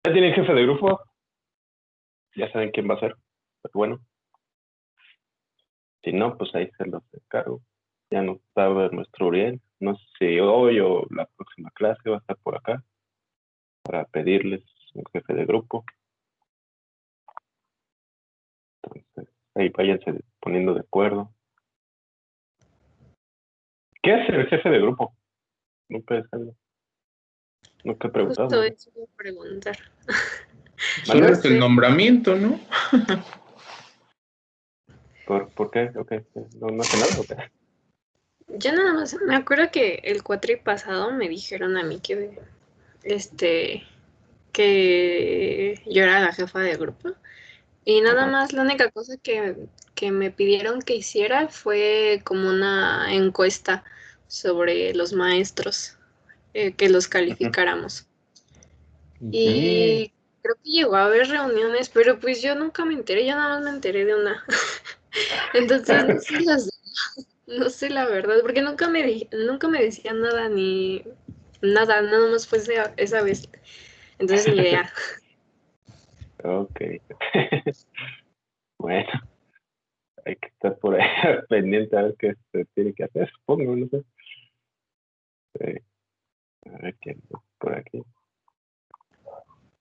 Ya tienen jefe de grupo, ya saben quién va a ser. Pero bueno, si no, pues ahí se los encargo. Ya no sabe nuestro Uriel. No sé si hoy o la próxima clase va a estar por acá para pedirles un jefe de grupo. Entonces, ahí váyanse poniendo de acuerdo. ¿Qué hace el jefe de grupo? Nunca he sabido. Nunca he preguntado. Justo eso voy a preguntar. Solo No es el sé. nombramiento, ¿no? ¿Por qué? Okay. ¿No hace nada o qué? Yo nada más me acuerdo que el cuatri pasado me dijeron a mí que yo era la jefa de grupo y nada Ajá. más la única cosa que me pidieron que hiciera fue como una encuesta sobre los maestros, que los calificáramos. Y creo que llegó a haber reuniones, pero pues yo nunca me enteré, yo nada más me enteré de una. Entonces no sé la verdad, porque nunca me decían nada ni nada más fue esa vez. Entonces ni idea. Ok. Bueno, hay que estar por ahí pendiente a ver qué se tiene que hacer, supongo, no sé. A ver quién está por aquí.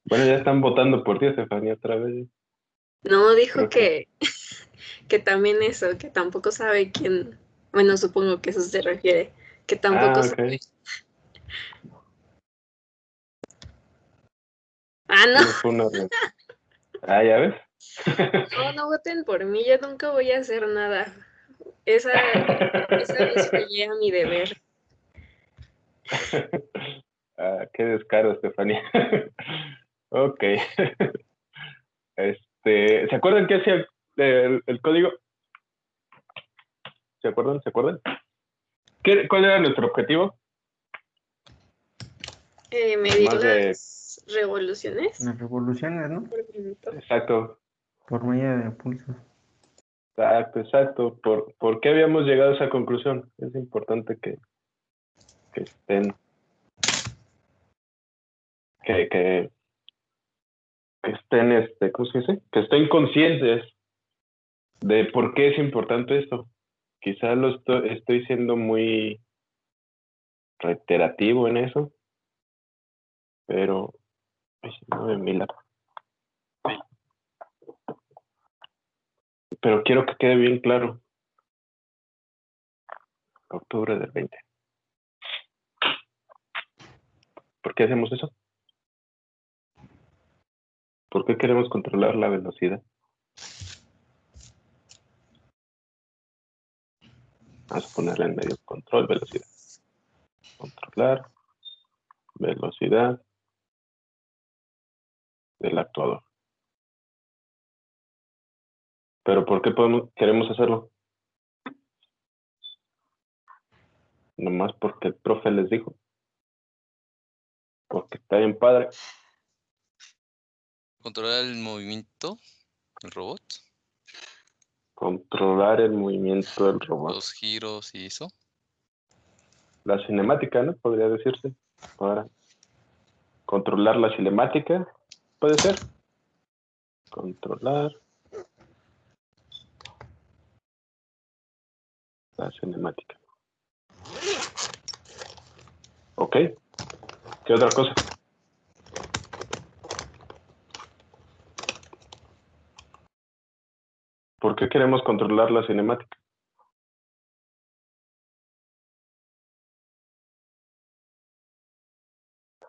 Bueno, ya están votando por ti, Estefanía, otra vez. No, dijo Creo que. que también eso, que tampoco sabe quién, bueno, supongo que eso se refiere, que tampoco Ok. sabe. Ah, no, Solo fue una. Ya ves. no voten por mí, yo nunca voy a hacer nada. Esa vez fallé a mi deber. Qué descaro, Estefanía. Ok. ¿Se acuerdan qué hacía el código? ¿Se acuerdan? ¿Cuál era nuestro objetivo? Medir Además de. las revoluciones Las revoluciones, ¿no? por minuto. Exacto. Por medida de pulso. Exacto. ¿Por qué habíamos llegado a esa conclusión? Es importante que estén, que estén, ¿cómo se dice? Que estén conscientes de por qué es importante esto. Quizás estoy siendo muy reiterativo en eso, pero no me mila. Pero quiero que quede bien claro. Octubre del 20. ¿Por qué hacemos eso? ¿Por qué queremos controlar la velocidad? Vamos a ponerla en medio. Control, velocidad. Controlar velocidad del actuador. ¿Pero por qué queremos hacerlo? Nomás porque el profe les dijo. Porque está bien padre. Controlar el movimiento del robot, Controlar el movimiento del robot. los giros y eso. La cinemática, ¿no? Podría decirse. Para controlar la cinemática. Puede ser. Controlar la cinemática. Ok. ¿Qué otra cosa? ¿Por qué queremos controlar la cinemática?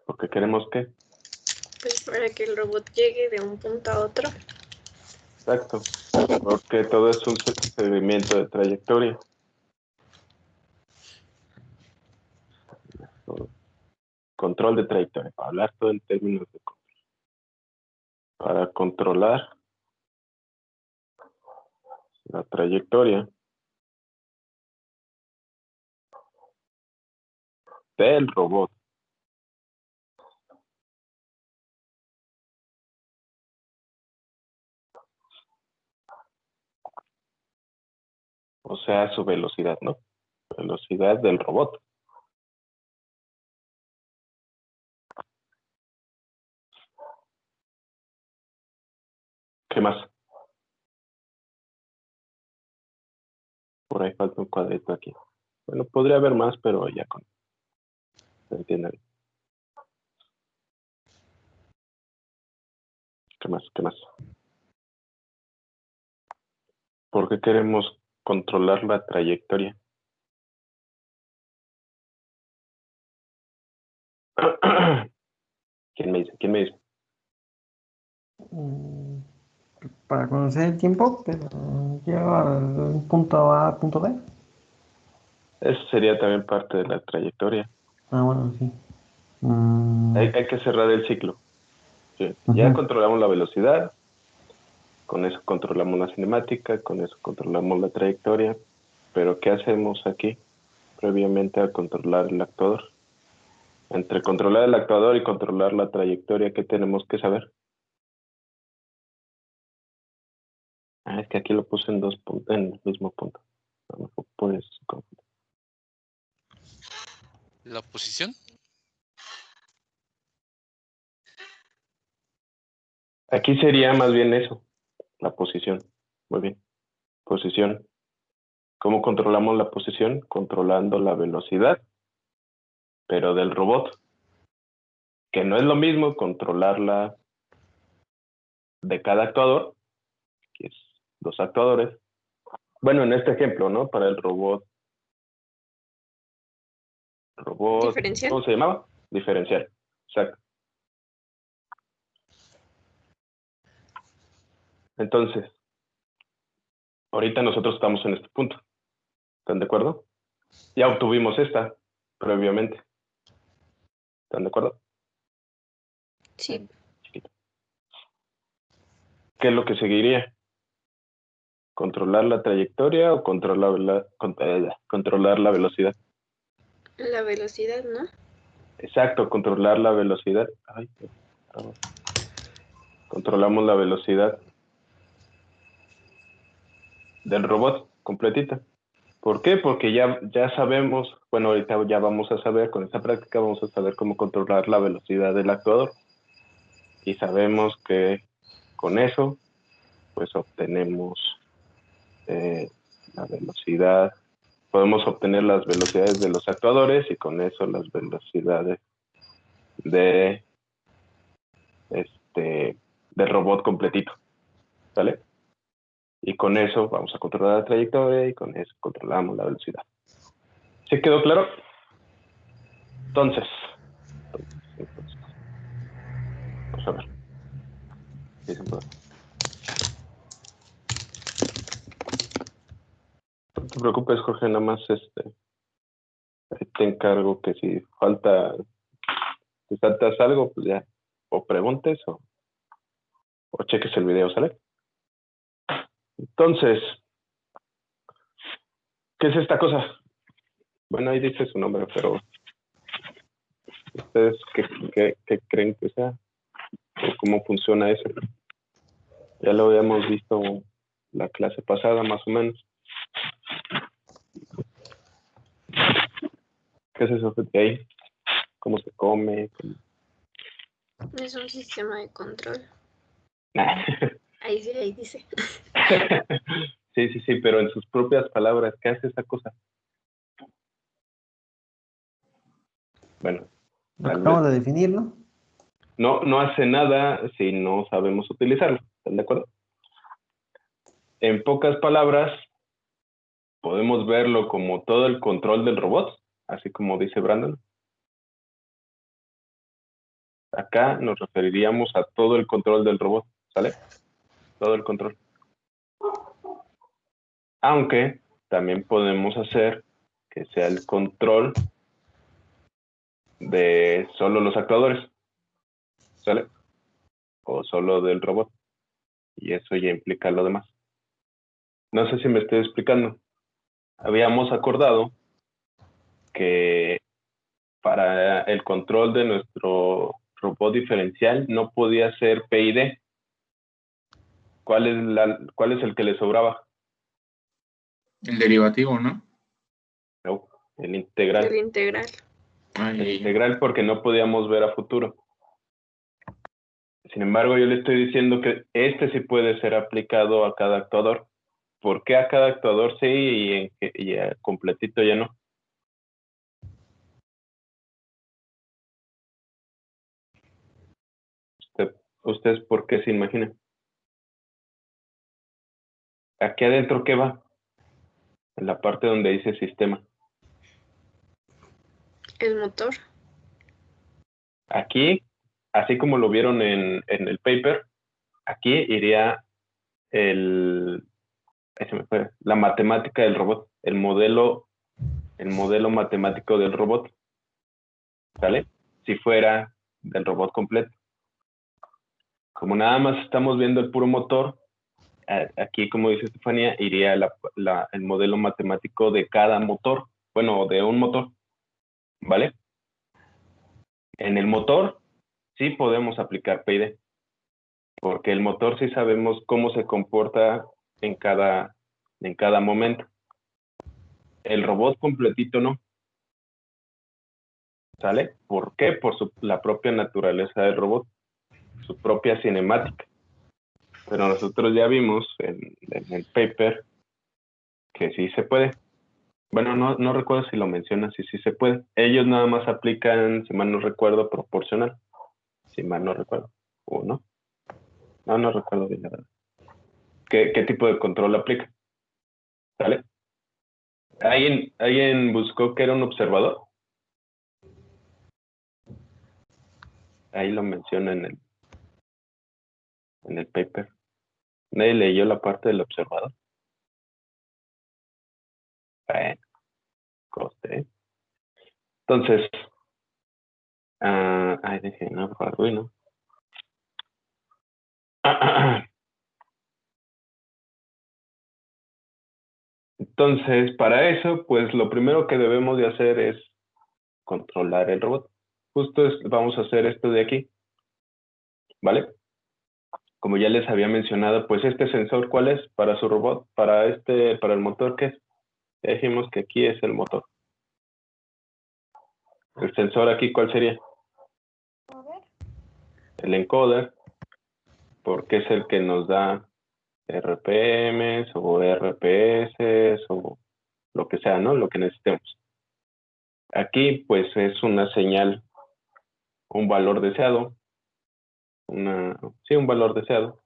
¿Porque queremos qué? Pues para que el robot llegue de un punto a otro. Exacto. Porque todo es un seguimiento de trayectoria. Control de trayectoria. Para hablar todo en términos de control. Para controlar la trayectoria del robot. O sea, su velocidad, ¿no? Velocidad del robot. ¿Qué más? Por ahí falta un cuadrito aquí. Bueno, podría haber más, pero ya con... ¿Se entiende? ¿Qué más? ¿Qué más? ¿Por qué queremos controlar la trayectoria? ¿Quién me dice? ¿Quién me dice? Mm, Para conocer el tiempo, pero lleva al punto A a punto B. Eso sería también parte de la trayectoria. Ah, bueno, sí. Hay que cerrar el ciclo. Sí. Ya Ujú. controlamos la velocidad, con eso controlamos la cinemática, con eso controlamos la trayectoria, pero ¿qué hacemos aquí previamente a controlar el actuador? Entre controlar el actuador y controlar la trayectoria, ¿qué tenemos que saber? Ah, es que aquí lo puse en dos puntos, en el mismo punto. A lo mejor por eso se confunde. La posición. Aquí sería más bien eso, la posición. Muy bien. Posición. ¿Cómo controlamos la posición? Controlando la velocidad, pero del robot. Que no es lo mismo controlarla de cada actuador, que es dos actuadores. Bueno, en este ejemplo, ¿no? Para el robot, Diferencial. ¿cómo se llamaba? Diferencial. Exacto. Entonces, ahorita nosotros estamos en este punto. ¿Están de acuerdo? Ya obtuvimos esta previamente. ¿Están de acuerdo? Sí. Chiquito. ¿Qué es lo que seguiría? ¿Controlar la trayectoria o controlar la velocidad? La velocidad, ¿no? Exacto, controlar la velocidad. Ay, controlamos la velocidad del robot completita. ¿Por qué? Porque ya sabemos, bueno, ahorita ya vamos a saber, con esta práctica vamos a saber cómo controlar la velocidad del actuador. Y sabemos que con eso, pues obtenemos la velocidad, podemos obtener las velocidades de los actuadores y con eso las velocidades de del robot completito, ¿vale? Y con eso vamos a controlar la trayectoria y con eso controlamos la velocidad. ¿Sí quedó claro? Entonces, vamos a ver. Dicen por acá. No te preocupes, Jorge, nada más ahí te encargo que si si faltas algo, pues ya, o preguntes o cheques el video, ¿sale? Entonces, ¿qué es esta cosa? Bueno, ahí dice su nombre, pero ¿ustedes qué creen que sea? ¿O cómo funciona eso? Ya lo habíamos visto la clase pasada, más o menos. ¿Qué es eso de ahí? ¿Cómo se come? Es un sistema de control. Nah. Ahí dice. Sí, pero en sus propias palabras, ¿qué hace esa cosa? Bueno, Lo que tal acabamos vez de definir, ¿no? no hace nada si no sabemos utilizarlo. ¿Están de acuerdo? En pocas palabras, podemos verlo como todo el control del robot, así como dice Brandon. Acá nos referiríamos a todo el control del robot, ¿sale? Todo el control. Aunque también podemos hacer que sea el control de solo los actuadores, ¿sale? O solo del robot. Y eso ya implica lo demás. No sé si me estoy explicando. Habíamos acordado que para el control de nuestro robot diferencial no podía ser PID. ¿Cuál es el que le sobraba? El derivativo, ¿no? No, el El integral. integral. Ay, El integral porque no podíamos ver a futuro. Sin embargo, yo le estoy diciendo que este sí puede ser aplicado a cada actuador. ¿Por qué a cada actuador sí y a completito ya no? ¿Ustedes por qué se imaginan? ¿Aquí adentro qué va? En la parte donde dice sistema. El motor. Aquí, así como lo vieron en el paper, aquí iría la matemática del robot, el modelo matemático del robot, ¿sale? Si fuera del robot completo. Como nada más estamos viendo el puro motor, aquí, como dice Estefanía, iría el modelo matemático de cada motor, bueno, de un motor, ¿vale? En el motor sí podemos aplicar PID, porque el motor sí sabemos cómo se comporta en cada momento. El robot completito no, ¿sale? ¿Por qué? Por la propia naturaleza del robot, su propia cinemática. Pero nosotros ya vimos en el paper que sí se puede. Bueno, no recuerdo si lo mencionan, si sí se puede. Ellos nada más aplican, si mal no recuerdo, proporcional. Si mal no recuerdo. ¿O no? No recuerdo bien la verdad. ¿Qué tipo de control aplica? ¿Sale? ¿Alguien buscó que era un observador? Ahí lo menciona en el paper. Nadie leyó la parte del observador. Bueno, coste. Entonces, dije, no, Arduino. Entonces, para eso, pues lo primero que debemos de hacer es controlar el robot. Justo vamos a hacer esto de aquí, ¿vale? Como ya les había mencionado, pues este sensor, ¿cuál es para su robot? Para el motor, ¿qué es? Ya dijimos que aquí es el motor. El sensor aquí, ¿cuál sería? El encoder, porque es el que nos da RPMs o RPS o lo que sea, ¿no? Lo que necesitemos. Aquí, pues, es una señal, un valor deseado. Un valor deseado.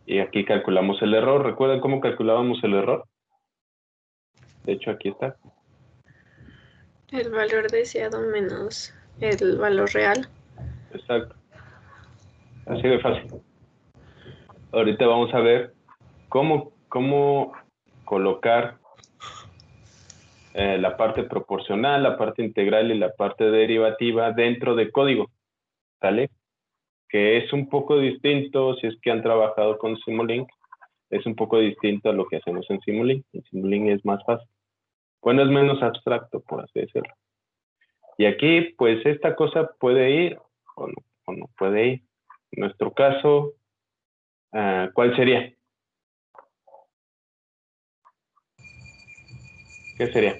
Y aquí calculamos el error. ¿Recuerdan cómo calculábamos el error? De hecho, aquí está. El valor deseado menos el valor real. Exacto. Así de fácil. Ahorita vamos a ver cómo colocar la parte proporcional, la parte integral y la parte derivativa dentro de código, ¿sale? Que es un poco distinto, si es que han trabajado con Simulink, es un poco distinto a lo que hacemos en Simulink. En Simulink es más fácil. Bueno, es menos abstracto, por así decirlo. Y aquí, pues, esta cosa puede ir o no puede ir. En nuestro caso, ¿cuál sería? ¿Qué sería?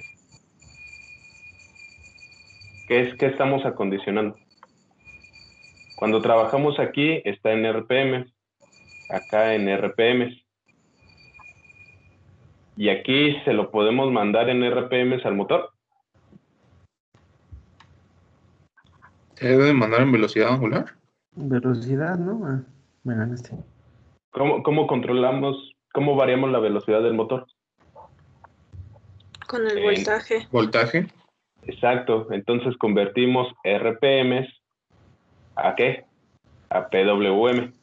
¿Qué estamos acondicionando? Cuando trabajamos aquí, está en RPM, acá en RPMs. Y aquí se lo podemos mandar en RPMs al motor. ¿Se debe mandar en velocidad angular? Velocidad, ¿no? Me ganaste. ¿Cómo controlamos, cómo variamos la velocidad del motor? Con el voltaje. ¿Voltaje? Exacto. Entonces convertimos RPMs ¿a qué? A PWM.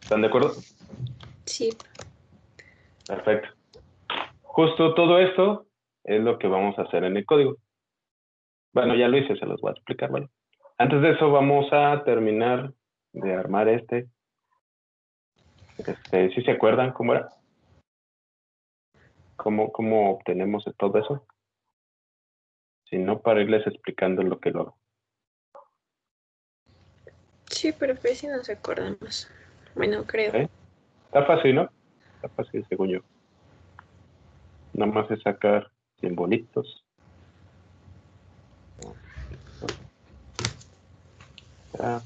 ¿Están de acuerdo? Sí. Perfecto. Justo todo esto es lo que vamos a hacer en el código. Bueno, ya lo hice, se los voy a explicar, ¿vale? Antes de eso vamos a terminar de armar ¿sí se acuerdan cómo era? ¿Cómo obtenemos todo eso? Si no, para irles explicando lo que lo hago. Sí, pero pues sí nos acordamos. Bueno, creo. ¿Sí? Está fácil, ¿no? Está fácil, según yo. Nada más es sacar simbolitos. Ah.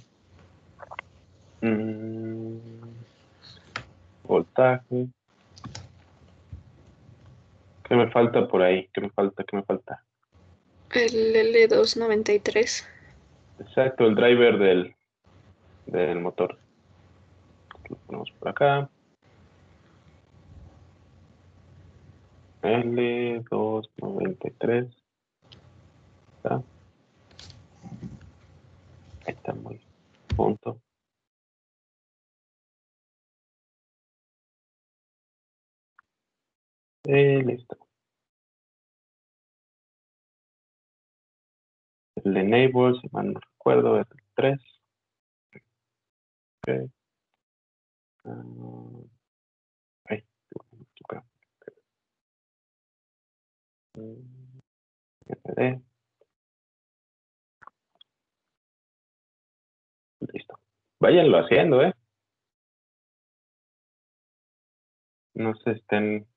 Voltaje. ¿Qué me falta por ahí? ¿Qué me falta? ¿Qué me falta? El L293. Exacto, el driver del motor. Lo ponemos por acá. L293. ¿Está? Ahí está muy junto. Listo. El enable, si mal no recuerdo, es el 3. Okay. Ahí, acá. FD. Listo. Váyanlo haciendo, ¿eh? No se estén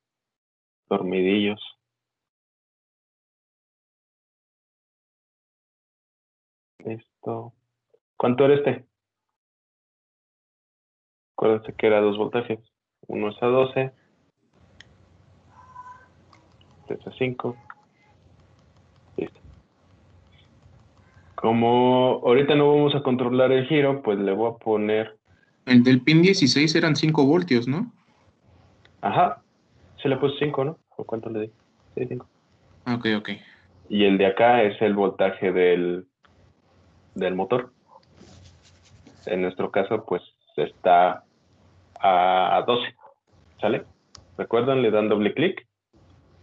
dormidillos. Listo. ¿Cuánto era este? Acuérdense que era 2 voltajes. Uno es a 12. Este es a 5. Listo. Como ahorita no vamos a controlar el giro, pues le voy a poner... El del pin 16 eran 5 voltios, ¿no? Ajá. Se le puse 5, ¿no? ¿O cuánto le di? Sí, 5. Ok, ok. Y el de acá es el voltaje del motor. En nuestro caso, pues está a 12. ¿Sale? Recuerdan, le dan doble clic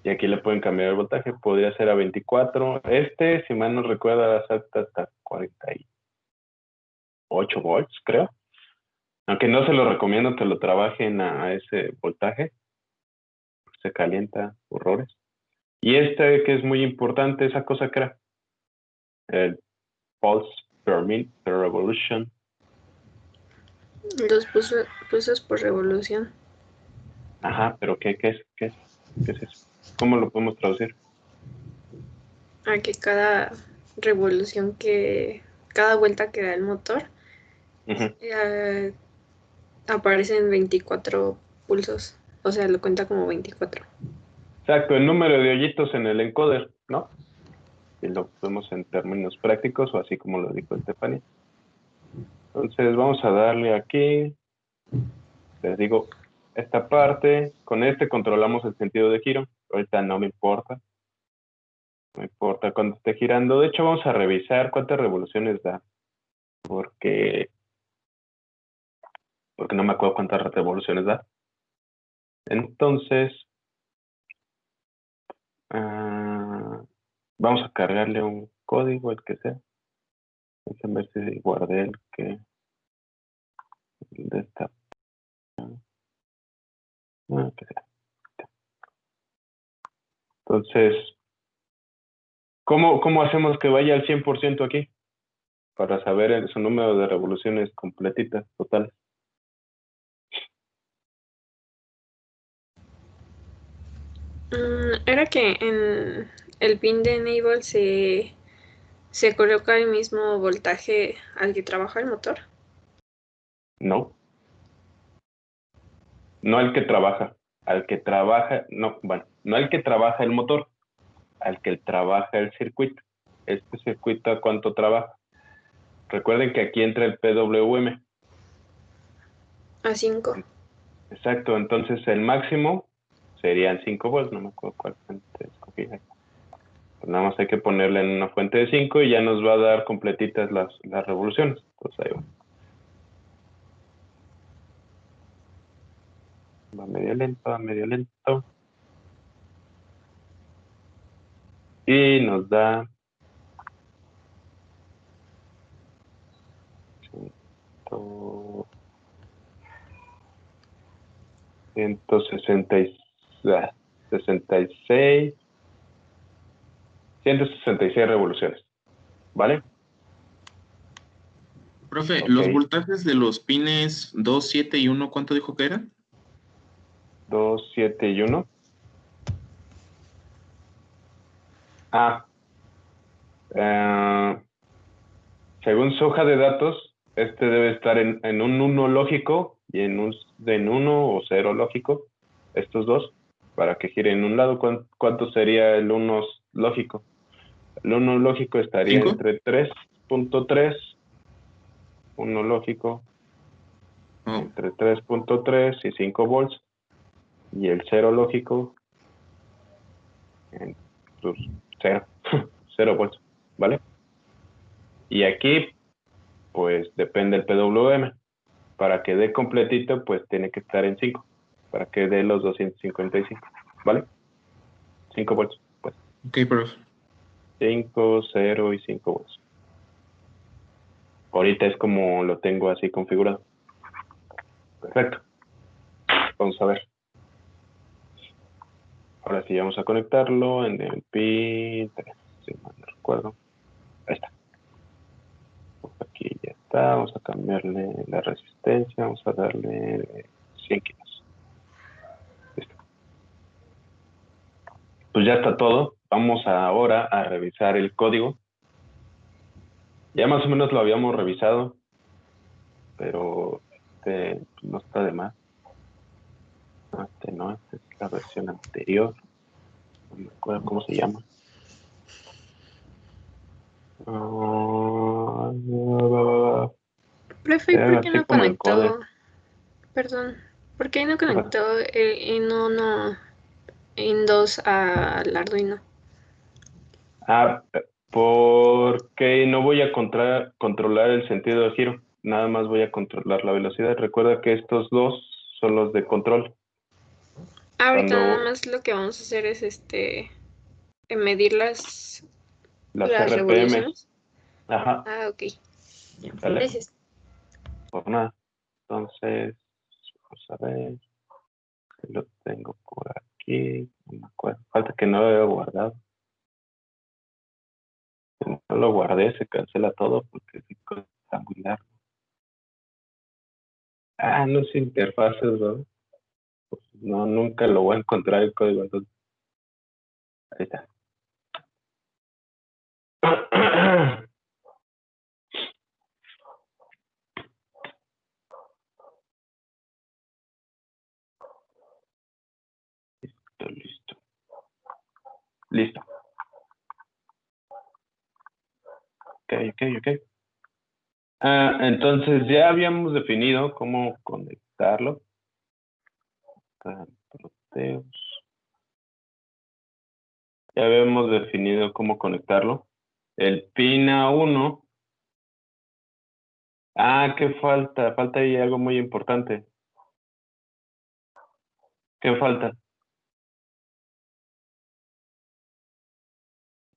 y aquí le pueden cambiar el voltaje. Podría ser a 24. Este, si mal no recuerdo, hasta 48 volts, creo. Aunque no se lo recomiendo que lo trabajen a ese voltaje. Se calienta, horrores. Y este que es muy importante, esa cosa que era el pulse per minute per revolution. Los pulsos por revolución. Ajá, pero ¿qué es? ¿Qué es eso? ¿Cómo lo podemos traducir? A que cada cada vuelta que da el motor, Uh-huh. aparecen 24 pulsos. O sea, lo cuenta como 24. Exacto, el número de hoyitos en el encoder, ¿no? Si lo vemos en términos prácticos o así como lo dijo Stephanie. Entonces vamos a darle aquí, les digo, esta parte, con este controlamos el sentido de giro. Ahorita no me importa. No importa cuando esté girando. De hecho, vamos a revisar cuántas revoluciones da. Porque no me acuerdo cuántas revoluciones da. Entonces, vamos a cargarle un código, el que sea. Déjenme ver si guardé el de esta. Que sea. Entonces, ¿cómo hacemos que vaya al 100% aquí? Para saber su número de revoluciones completitas, totales. Era que en el pin de enable se coloca el mismo voltaje al que trabaja el motor. No. No al que trabaja. Al que trabaja, no, bueno, no al que trabaja el motor, al que trabaja el circuito. Este circuito, ¿a cuánto trabaja? Recuerden que aquí entra el PWM. A 5. Exacto, entonces el máximo serían 5 volts, no me acuerdo cuál fuente escogí. Pues nada más hay que ponerle en una fuente de 5 y ya nos va a dar completitas las revoluciones. Entonces ahí va. Va medio lento, va medio lento. Y nos da 166 revoluciones. ¿Vale? Profe, Ok. los voltajes de los pines 2, 7 y 1, ¿cuánto dijo que eran? 2, 7 y 1. según su hoja de datos, este debe estar en un 1 lógico y en un 1 o 0 lógico, estos dos, para que gire en un lado. ¿Cuánto sería el 1 lógico? El 1 lógico estaría 5. entre 3.3, 1 lógico, No. entre 3.3 y 5 volts, y el 0 lógico, en 0, 0 volts, ¿vale? Y aquí, pues depende el PWM. Para que dé completito, pues tiene que estar en 5, para que dé los 255, ¿vale? 5 volts, pues. Ok, profe. 5, 0 y 5 volts. Ahorita es como lo tengo así configurado. Perfecto. Vamos a ver. Ahora sí vamos a conectarlo en el pin 3, si mal no recuerdo. Ahí está. Aquí ya está. Vamos a cambiarle la resistencia. Vamos a darle 100 kilos. Listo. Pues ya está todo. Vamos ahora a revisar el código. Ya más o menos lo habíamos revisado, pero no está de más. No, esta es la versión anterior. No me acuerdo cómo se llama. Profe, ¿y por qué Así no como encoder. conectó? Perdón, ¿por qué no conectó en uno, en dos al Arduino? Porque no voy a controlar el sentido de giro. Nada más voy a controlar la velocidad. Recuerda que estos dos son los de control. Ahorita Cuando nada más lo que vamos a hacer es medir las las RPM. revoluciones. Ajá, Ah, ok. ¿vale? Gracias. Por nada. Entonces, vamos a ver. Lo tengo por aquí. No me acuerdo. Falta que no lo haya guardado. Si no lo guardé, se cancela todo porque está muy largo. No es interfaces, ¿no? Pues no, nunca lo voy a encontrar el código. Entonces, ahí está. Listo. Listo. Ok. Entonces ya habíamos definido cómo conectarlo. Proteus. Ya habíamos definido cómo conectarlo. El pin A1. ¿Qué falta? Falta ahí algo muy importante. ¿Qué falta?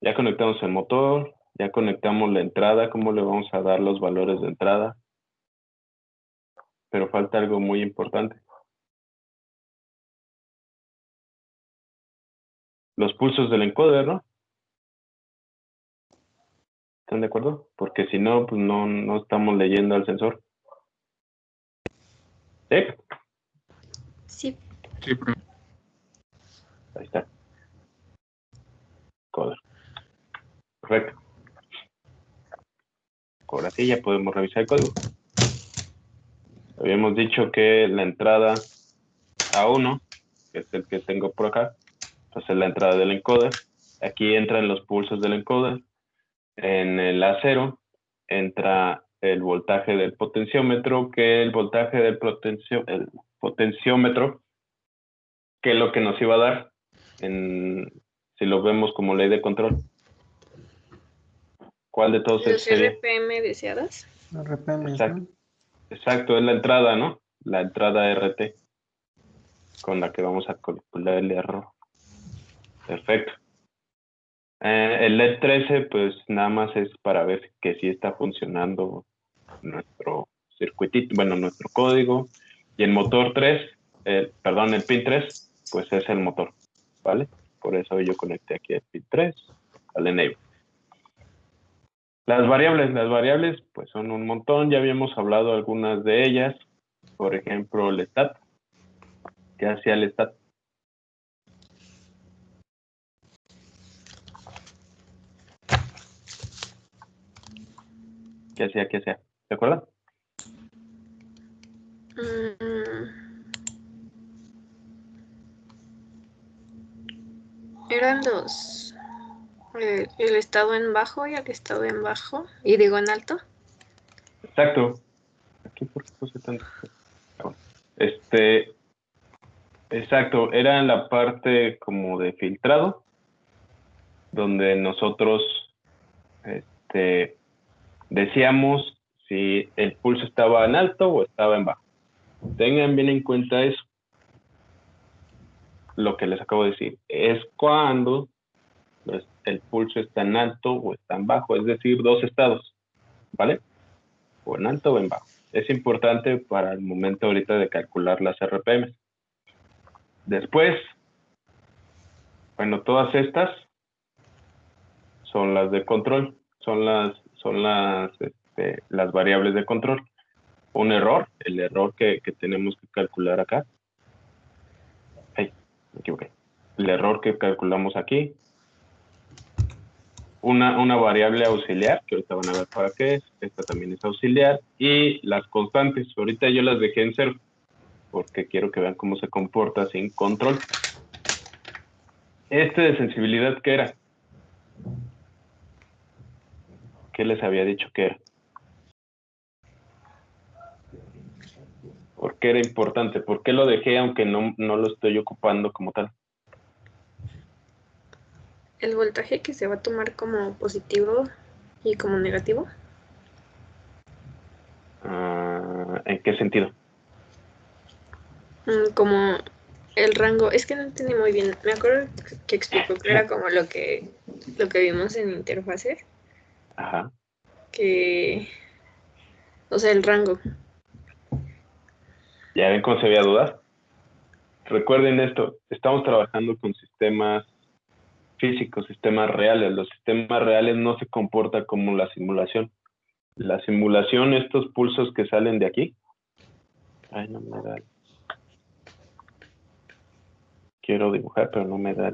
Ya conectamos el motor, ya conectamos la entrada, cómo le vamos a dar los valores de entrada. Pero falta algo muy importante. Los pulsos del encoder, ¿no? ¿Están de acuerdo? Porque si no, pues no estamos leyendo al sensor. ¿Sí? Sí. Sí, profe. Ahí está. Encoder. Correcto. Ahora sí ya podemos revisar el código. Habíamos dicho que la entrada A1, que es el que tengo por acá, pues es la entrada del encoder. Aquí entran los pulsos del encoder. En el A0 entra el voltaje del potenciómetro, que el voltaje del potenciómetro, que es lo que nos iba a dar si lo vemos como ley de control. ¿Cuál de todos Los esos sería? RPM deseadas. RPMs, Exacto. ¿no? Exacto, es la entrada, ¿no? La entrada RT, con la que vamos a calcular el error. Perfecto. El LED 13, pues nada más es para ver que sí está funcionando nuestro circuitito, bueno, nuestro código. Y el motor 3, el pin 3, pues es el motor, ¿vale? Por eso yo conecté aquí el pin 3 al enable. Las variables, pues son un montón, ya habíamos hablado algunas de ellas. Por ejemplo, el stat. ¿Qué hacía el stat? ¿Qué hacía? ¿Te acuerdas? Eran dos. El estado en bajo y el estado en bajo. Y digo en alto. Exacto. Aquí por qué puse tanto. Ah, bueno. Exacto, era en la parte como de filtrado, donde nosotros decíamos si el pulso estaba en alto o estaba en bajo. Tengan bien en cuenta eso. Lo que les acabo de decir es cuando el pulso está en alto o está en bajo, es decir, dos estados, ¿vale? O en alto o en bajo. Es importante para el momento ahorita de calcular las RPM. Después, bueno, todas estas son las de control, son las variables de control. Un error, el error que tenemos que calcular acá. Ay, me equivoqué. El error que calculamos aquí. Una variable auxiliar, que ahorita van a ver para qué es. Esta también es auxiliar. Y las constantes, ahorita yo las dejé en 0, porque quiero que vean cómo se comporta sin control. De sensibilidad, ¿qué era? ¿Qué les había dicho que era? ¿Por qué era importante? ¿Por qué lo dejé aunque no lo estoy ocupando como tal? El voltaje que se va a tomar como positivo y como negativo. ¿En qué sentido? Como el rango, es que no entendí muy bien. Me acuerdo que explicó que era como lo que vimos en interfaces. Ajá. O sea, el rango. ¿Ya ven cómo se había dudas? Recuerden esto, estamos trabajando con sistemas físicos, sistemas reales. Los sistemas reales no se comportan como la simulación. La simulación, estos pulsos que salen de aquí. Ay, no me da. Quiero dibujar, pero no me da.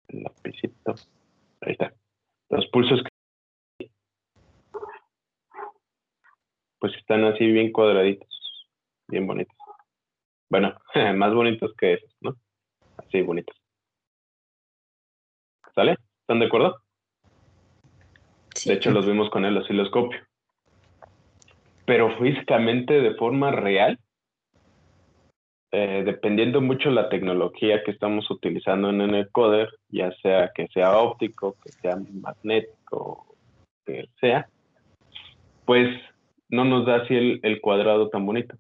El lapicito. Ahí está. Los pulsos que pues están así bien cuadraditos, bien bonitos. Bueno, más bonitos que esos, ¿no? Así bonitos. ¿Sale? ¿Están de acuerdo? Sí. De hecho, los vimos con el osciloscopio. Pero físicamente, de forma real, dependiendo mucho la tecnología que estamos utilizando en el encoder, ya sea que sea óptico, que sea magnético, que sea, pues no nos da así el cuadrado tan bonito.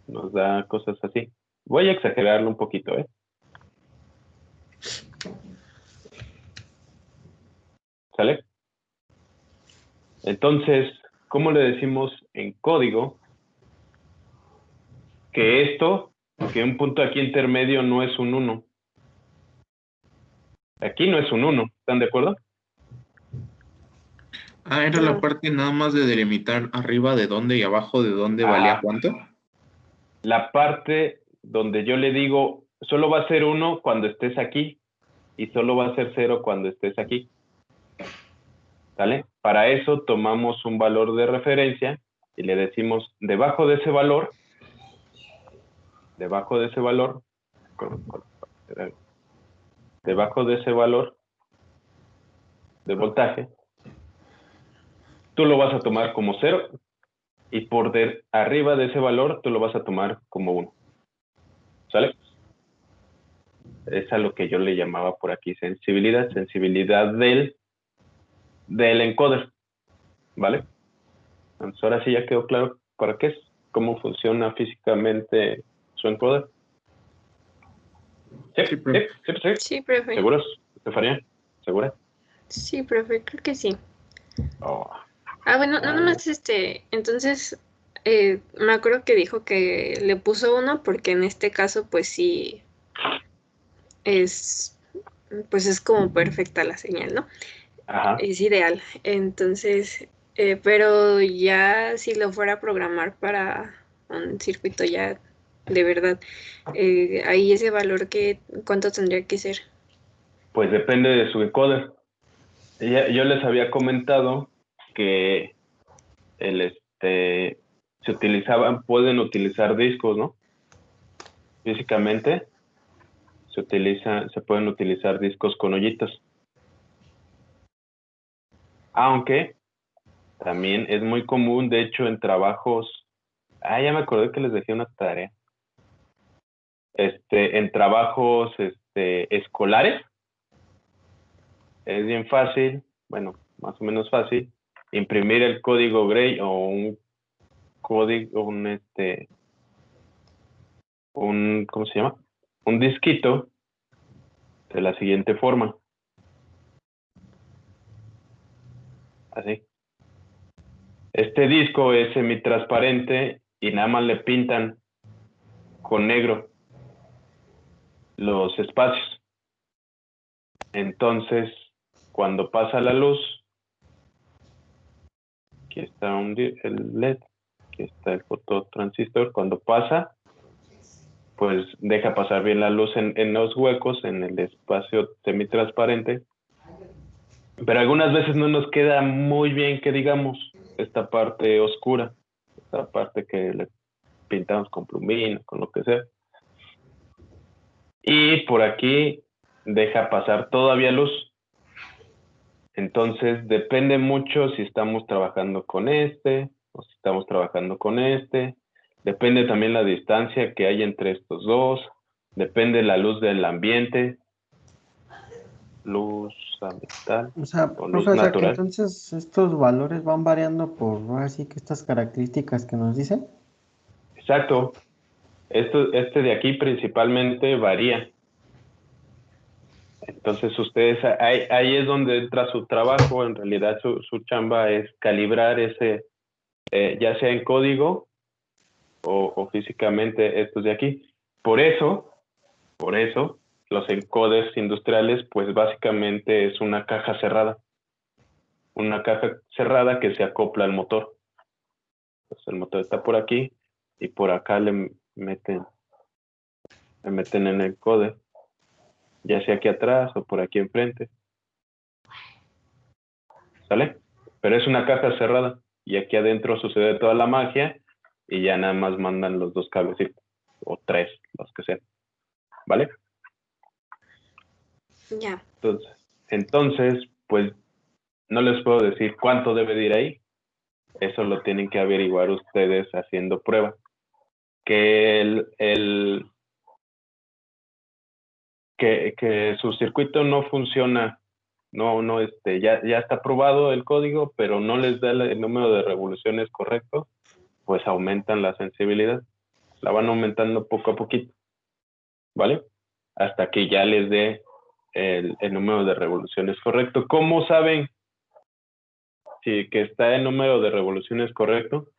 Nos da cosas así. Voy a exagerarlo un poquito, ¿eh? ¿Sale? Entonces, ¿cómo le decimos en código que que un punto aquí intermedio no es un 1? Aquí no es un 1, ¿están de acuerdo? Era la parte nada más de delimitar arriba de dónde y abajo de dónde valía cuánto. La parte donde yo le digo, solo va a ser 1 cuando estés aquí y solo va a ser 0 cuando estés aquí. ¿Sale? Para eso tomamos un valor de referencia y le decimos, debajo de ese valor de voltaje, tú lo vas a tomar como 0 y arriba de ese valor tú lo vas a tomar como 1. ¿Sale? Es a lo que yo le llamaba por aquí sensibilidad del encoder. ¿Vale? Entonces ahora sí ya quedó claro para qué es, cómo funciona físicamente su encoder. Sí, profe. Sí, profe. ¿Seguros, Estefanía? ¿Segura? Sí, profe, creo que sí. Oh. Bueno, no nomás entonces me acuerdo que dijo que le puso 1 porque en este caso pues sí es como perfecta la señal, ¿no? Ajá. Es ideal. Entonces, pero ya si lo fuera a programar para un circuito ya de verdad, ahí ese valor ¿cuánto tendría que ser? Pues depende de su encoder. Yo les había comentado que pueden utilizar discos, ¿no? Físicamente se pueden utilizar discos con hoyitos. Aunque también es muy común, de hecho, en trabajos. Ya me acordé que les dejé una tarea. En trabajos escolares, es bien fácil, bueno, más o menos fácil, imprimir el código Gray o un código, ¿cómo se llama? Un disquito de la siguiente forma. Así. Este disco es semitransparente y nada más le pintan con negro los espacios. Entonces, cuando pasa la luz, aquí está el LED, aquí está el fototransistor, cuando pasa, pues deja pasar bien la luz en los huecos, en el espacio semitransparente. Pero algunas veces no nos queda muy bien que digamos esta parte oscura, esta parte que le pintamos con plumín, con lo que sea. Y por aquí deja pasar todavía luz. Entonces depende mucho si estamos trabajando con o si estamos trabajando con Depende también la distancia que hay entre estos dos. Depende la luz del ambiente. Luz ambiental O sea, o luz profe, o sea que natural. entonces estos valores van variando por así que estas características que nos dicen. Exacto. Este de aquí principalmente varía. Entonces ustedes, ahí es donde entra su trabajo. En realidad su chamba es calibrar ese, ya sea en código o físicamente estos de aquí. Por eso, los encoders industriales, pues básicamente es una caja cerrada. Una caja cerrada que se acopla al motor. Pues el motor está por aquí y por acá le meten en el encoder, ya sea aquí atrás o por aquí enfrente. ¿Sale? Pero es una caja cerrada y aquí adentro sucede toda la magia y ya nada más mandan los dos cablecitos o tres, los que sean. ¿Vale? Ya. Entonces, pues no les puedo decir cuánto debe de ir ahí. Eso lo tienen que averiguar ustedes haciendo pruebas. Que que su circuito no funciona, ya está aprobado el código, pero no les da el número de revoluciones correcto, pues aumentan la sensibilidad. La van aumentando poco a poquito, ¿vale? Hasta que ya les dé el número de revoluciones correcto. ¿Cómo saben que está el número de revoluciones correcto?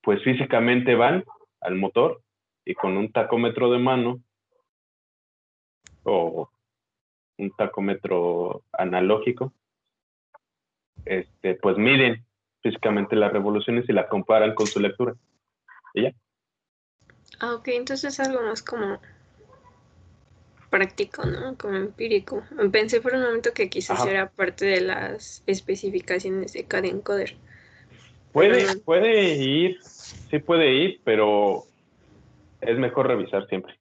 Pues físicamente van al motor y con un tacómetro de mano o un tacómetro analógico, pues miden físicamente las revoluciones y la comparan con su lectura. ¿Y ya? Ok, entonces algo más como práctico, ¿no? Como empírico. Pensé por un momento que quizás Ajá. era parte de las especificaciones de cada encoder. Pero no. Puede ir, sí puede ir, pero es mejor revisar siempre.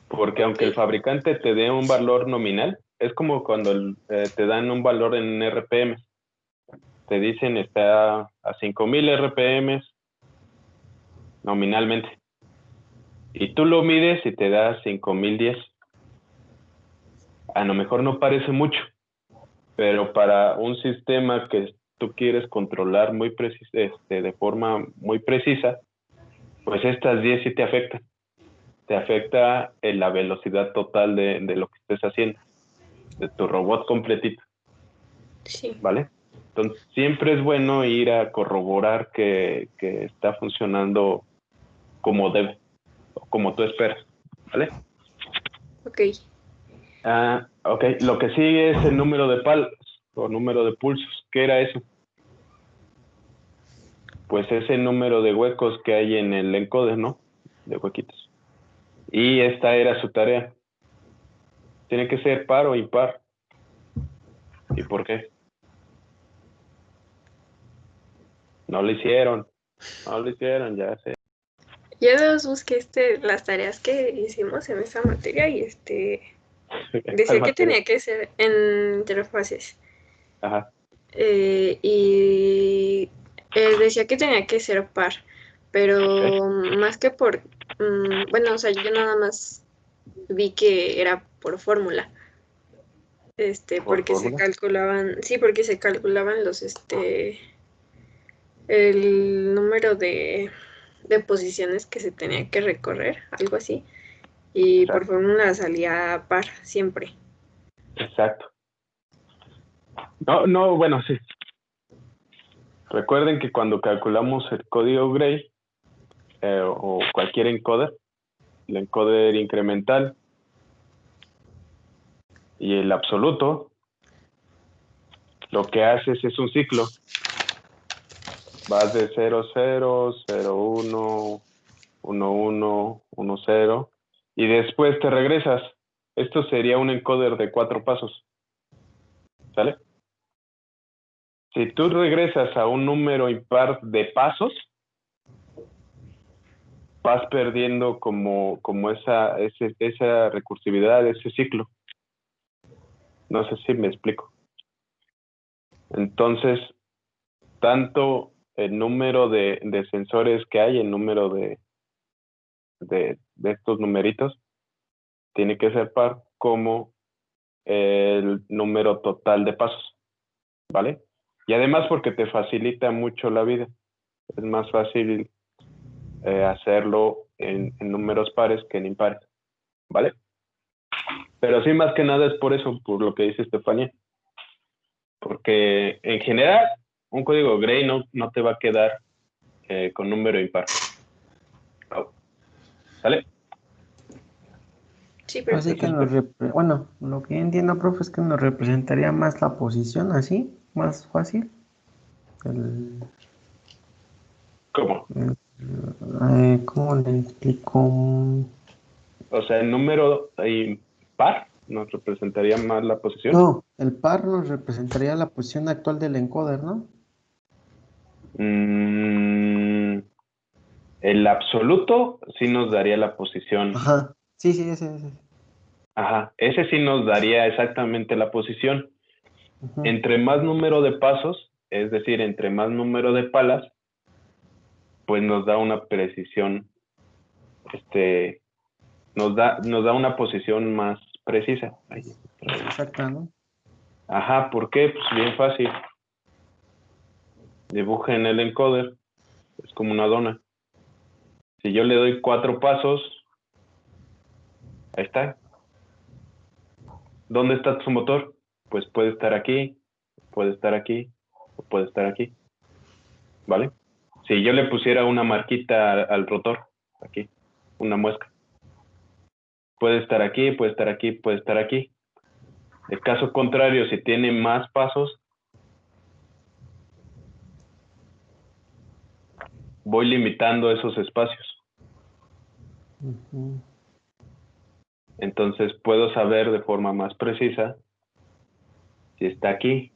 Porque aunque el Ok. fabricante te dé un valor nominal, es como cuando te dan un valor en RPM. Te dicen está a 5000 RPM nominalmente. Y tú lo mides y te da 5010. A lo mejor no parece mucho, pero para un sistema que tú quieres controlar de forma muy precisa, pues estas 10 sí te afectan. Te afecta en la velocidad total de lo que estés haciendo, de tu robot completito, Sí. ¿vale? Entonces, siempre es bueno ir a corroborar que está funcionando como debe, o como tú esperas, ¿vale? Ok. Ok, lo que sigue es el número de palos o número de pulsos. ¿Qué era eso? Pues ese número de huecos que hay en el encoder, ¿no? De huequitos. Y esta era su tarea. Tiene que ser par o impar. ¿Y por qué? No lo hicieron, ya sé. Yo los busqué las tareas que hicimos en esa materia y decía que tenía que ser en interfaces. Ajá. Y decía que tenía que ser par, pero más que bueno, o sea, yo nada más vi que era por fórmula. ¿Por Porque se fórmula? calculaban, sí, porque se calculaban el número de posiciones que se tenía que recorrer, algo así, y por Exacto. fórmula salía par siempre. Exacto. No, bueno, sí. Recuerden que cuando calculamos el código Gray o cualquier encoder, el encoder incremental y el absoluto, lo que haces es un ciclo. Vas de 0, 0, 0, 1, 1, 1, 1, 0 y después te regresas. Esto sería un encoder de 4 pasos. ¿Sale? Si tú regresas a un número impar de pasos, vas perdiendo como esa recursividad, ese ciclo. No sé si me explico. Entonces, tanto el número de sensores que hay, el número de estos numeritos, tiene que ser par como el número total de pasos, ¿vale? Y además porque te facilita mucho la vida. Es más fácil hacerlo en números pares que en impares, ¿vale? Pero sí, más que nada es por eso, por lo que dice Estefanía. Porque en general, un código Gray no te va a quedar con número impar. Oh. ¿Sale? Sí, pero Así que bueno, lo que entiendo, profe, es que nos representaría más la posición así, más fácil. ¿Cómo? ¿Cómo le explico? O sea, el número impar nos representaría más la posición. No, el par nos representaría la posición actual del encoder, ¿no? El absoluto sí nos daría la posición. Ajá, sí, ese. Ajá, ese sí nos daría exactamente la posición. Ujú. Entre más número de pasos, es decir, entre más número de palas, pues nos da una precisión, nos da una posición más precisa. Exacta, ¿no? Ajá, ¿por qué? Pues bien fácil. Dibujen el encoder, es como una dona. Si yo le doy 4 pasos, ahí está. ¿Dónde está su motor? Pues puede estar aquí, puede estar aquí, o puede estar aquí. ¿Vale? Si yo le pusiera una marquita al rotor, aquí, una muesca, puede estar aquí, puede estar aquí, puede estar aquí. El caso contrario, si tiene más pasos, voy limitando esos espacios. Ujú. Entonces puedo saber de forma más precisa si está aquí.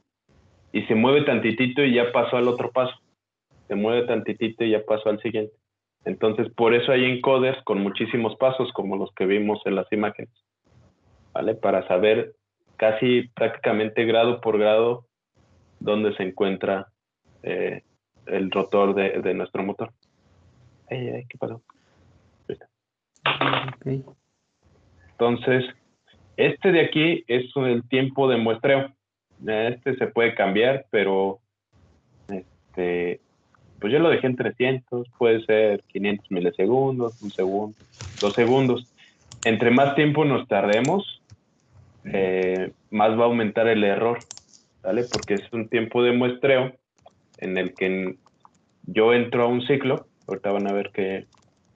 Y se mueve tantitito y ya pasó al otro paso. Se mueve tantitito y ya pasó al siguiente. Entonces, por eso hay encoders con muchísimos pasos, como los que vimos en las imágenes, ¿vale? Para saber casi prácticamente grado por grado dónde se encuentra el rotor de nuestro motor. ¿Qué pasó? Okay. Entonces, este de aquí es el tiempo de muestreo. Este se puede cambiar, pero pues yo lo dejé en 300, puede ser 500 milisegundos, 1 segundo, 2 segundos. Entre más tiempo nos tardemos, más va a aumentar el error, ¿vale? Porque es un tiempo de muestreo en el que yo entro a un ciclo. Ahorita van a ver que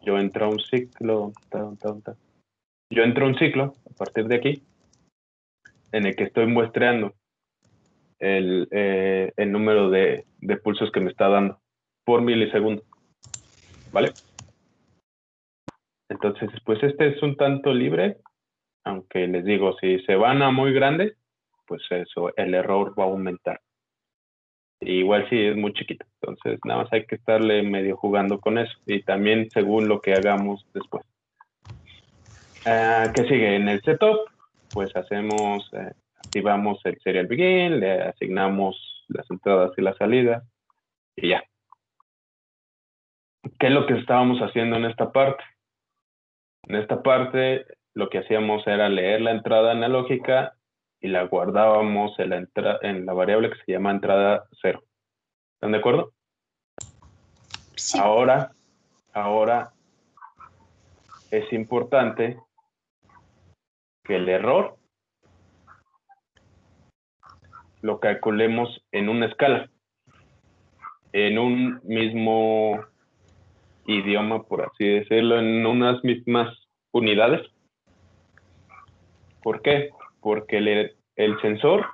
yo entro a un ciclo. Yo entro a un ciclo a partir de aquí, en el que estoy muestreando el número de pulsos que me está dando por milisegundo, ¿vale? Entonces, pues este es un tanto libre, aunque les digo, si se van a muy grande, pues eso, el error va a aumentar. Igual sí es muy chiquito, entonces nada más hay que estarle medio jugando con eso y también según lo que hagamos después. ¿Qué sigue? En el setup, pues activamos el serial begin, le asignamos las entradas y las salidas y ya. ¿Qué es lo que estábamos haciendo en esta parte? En esta parte lo que hacíamos era leer la entrada analógica y la guardábamos en la variable que se llama entrada 0. ¿Están de acuerdo? Sí. Ahora es importante que el error lo calculemos en una escala, en un mismo idioma, por así decirlo, en unas mismas unidades. ¿Por qué? Porque el sensor,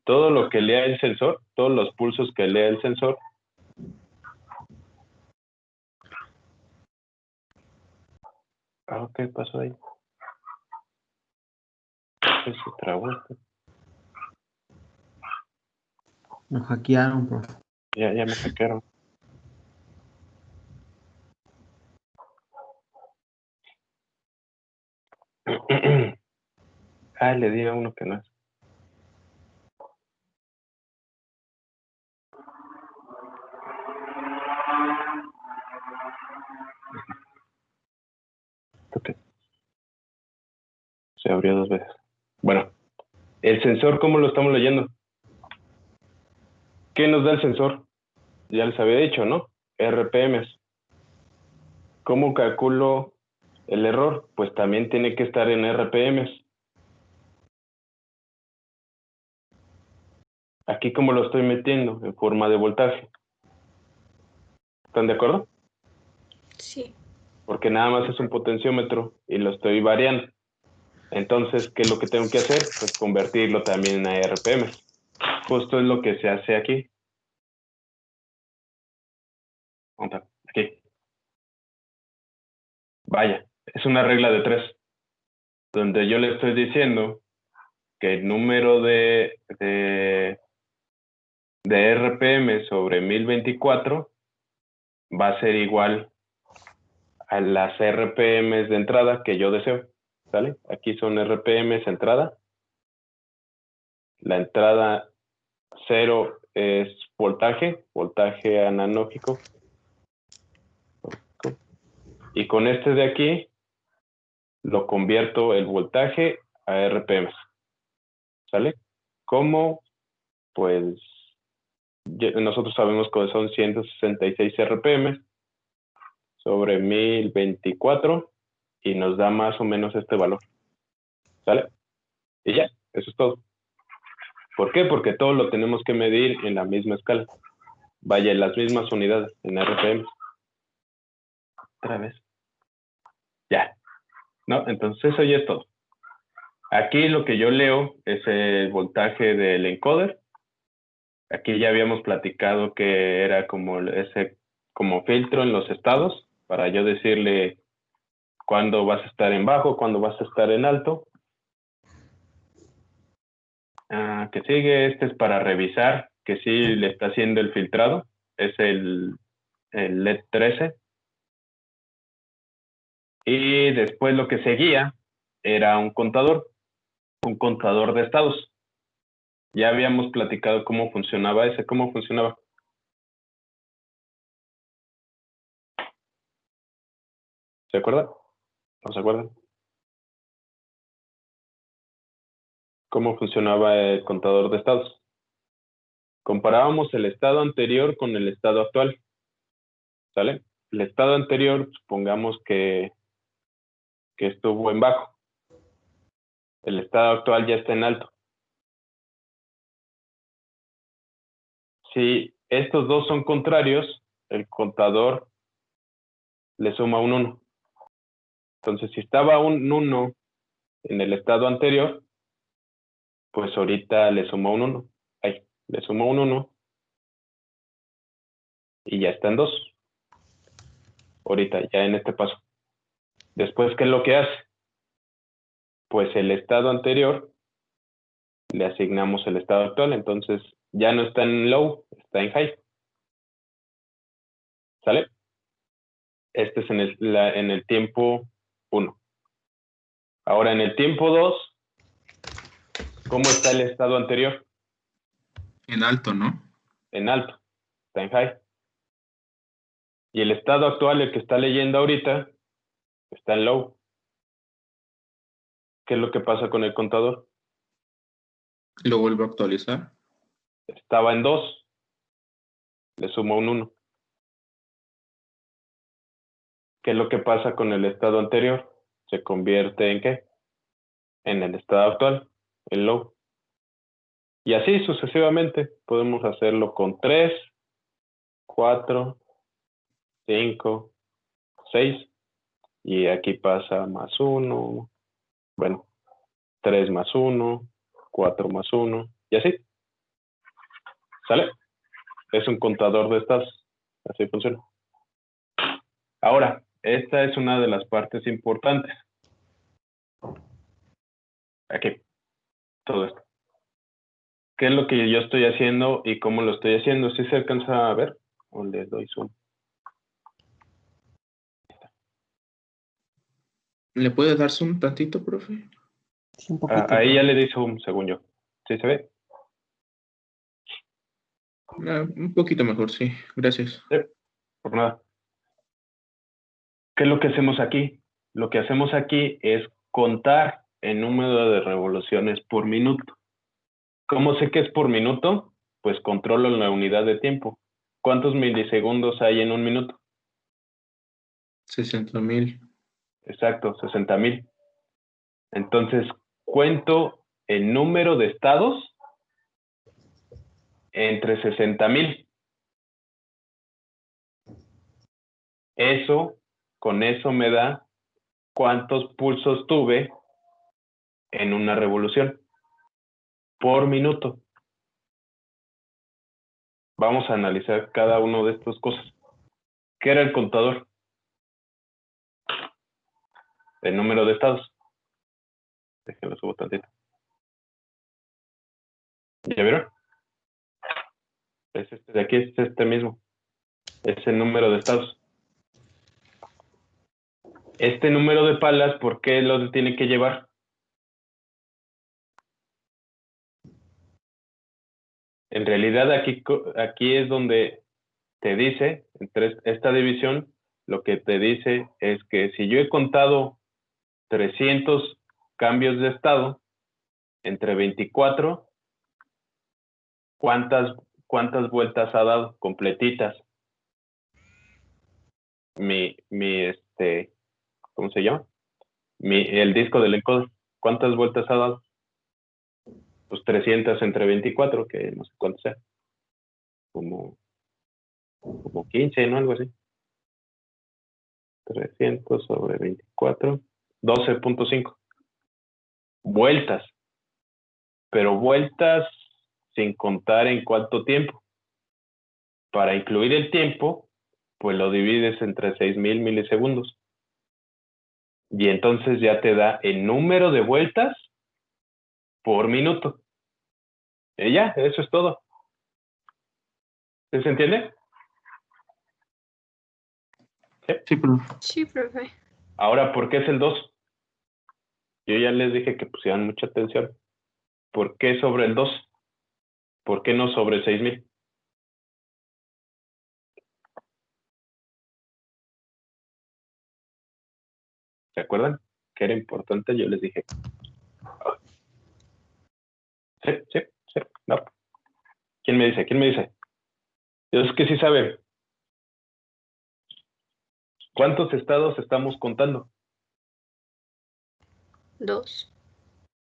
todo lo que lea el sensor, todos los pulsos que lea el sensor, ¿qué pasó ahí? Se trabó esto. Nos hackearon, profe. Ya me hackearon. Le di a uno que no es. Ok. Se abrió 2 veces. Bueno, el sensor, ¿cómo lo estamos leyendo? ¿Qué nos da el sensor? Ya les había dicho, ¿no? RPMs. ¿Cómo calculo el error? Pues también tiene que estar en RPMs. Aquí, ¿cómo lo estoy metiendo? En forma de voltaje. ¿Están de acuerdo? Sí. Porque nada más es un potenciómetro y lo estoy variando. Entonces, ¿qué es lo que tengo que hacer? Pues convertirlo también a RPMs. Justo es lo que se hace aquí. Aquí. Vaya, es una regla de 3, donde yo le estoy diciendo que el número de RPM sobre 1024 va a ser igual a las RPMs de entrada que yo deseo, ¿sale? Aquí son RPMs entrada. La entrada 0 es voltaje analógico. Y con este de aquí lo convierto el voltaje a RPMs, ¿sale? ¿Cómo? Pues nosotros sabemos que son 166 RPM sobre 1024 y nos da más o menos este valor. ¿Sale? Y ya, eso es todo. ¿Por qué? Porque todo lo tenemos que medir en la misma escala. Vaya, en las mismas unidades, en RPM. Otra vez. Ya. ¿No? Entonces eso ya es todo. Aquí lo que yo leo es el voltaje del encoder. Aquí ya habíamos platicado que era como como filtro en los estados, para yo decirle cuándo vas a estar en bajo, cuándo vas a estar en alto. Que sigue, este es para revisar que sí le está haciendo el filtrado, es el LED 13. Y después lo que seguía era un contador de estados. Ya habíamos platicado cómo funcionaba ese, cómo funcionaba. ¿Se acuerdan? ¿No se acuerdan? ¿Cómo funcionaba el contador de estados? Comparábamos el estado anterior con el estado actual. ¿Sale? El estado anterior, supongamos que estuvo en bajo. El estado actual ya está en alto. Si estos dos son contrarios, el contador le suma un 1. Entonces, si estaba un 1 en el estado anterior, pues ahorita le sumó un 1. Ahí, le sumó un 1 y ya está en 2. Ahorita, ya en este paso. Después, ¿qué es lo que hace? Pues el estado anterior le asignamos el estado actual, entonces ya no está en low, está en high. ¿Sale? Este es en el tiempo 1. Ahora en el tiempo 2, ¿cómo está el estado anterior? En alto, ¿no? En alto, está en high. Y el estado actual, el que está leyendo ahorita, está en low. ¿Qué es lo que pasa con el contador? Lo vuelvo a actualizar. Estaba en 2, le sumo un 1. ¿Qué es lo que pasa con el estado anterior? ¿Se convierte en qué? En el estado actual, el low. Y así sucesivamente. Podemos hacerlo con 3, 4, 5, 6. Y aquí pasa más 1. Bueno, 3 más 1, 4 más 1. Y así. ¿Sale? Es un contador de estados. Así funciona. Ahora, esta es una de las partes importantes. Aquí. Todo esto. ¿Qué es lo que yo estoy haciendo y cómo lo estoy haciendo? ¿Sí se alcanza a ver? ¿O le doy zoom? ¿Le puede dar zoom tantito, profe? Sí, un poquito. Ahí ya pero- le di zoom, según yo. ¿Sí se ve? Un poquito mejor, sí. Gracias. Sí, por nada. ¿Qué es lo que hacemos aquí? Lo que hacemos aquí es contar el número de revoluciones por minuto. ¿Cómo sé que es por minuto? Pues controlo la unidad de tiempo. ¿Cuántos milisegundos hay en un minuto? 60,000. Exacto, 60,000. Entonces, cuento el número de estados entre 60,000. Con eso me da cuántos pulsos tuve en una revolución por minuto. Vamos a analizar cada uno de estas cosas. ¿Qué era el contador? El número de estados. Déjenlo subo tantito. ¿Ya vieron? Es este de aquí, es este mismo. Es el número de estados. Este número de palas, ¿por qué lo tiene que llevar? En realidad aquí es donde te dice, entre esta división, lo que te dice es que si yo he contado 300 cambios de estado entre 24, ¿cuántas vueltas ha dado? Completitas. ¿Cómo se llama? El disco del encoder. ¿Cuántas vueltas ha dado? Pues 300 entre 24, que no sé cuánto sea. Como 15, ¿no? Algo así. 300 sobre 24, 12.5. Vueltas. Pero vueltas sin contar en cuánto tiempo. Para incluir el tiempo, pues lo divides entre 6,000 milisegundos. Y entonces ya te da el número de vueltas por minuto. Y ya, eso es todo. ¿Sí se entiende? ¿Sí? Sí, profe. Sí, profe. Ahora, ¿por qué es el 2? Yo ya les dije que pusieran mucha atención. ¿Por qué sobre el 2? ¿Por qué no sobre 6,000? ¿Se acuerdan? Que era importante, yo les dije. Sí. No. ¿Quién me dice? ¿Quién me dice? Yo es que sí saben. ¿Cuántos estados estamos contando? 2.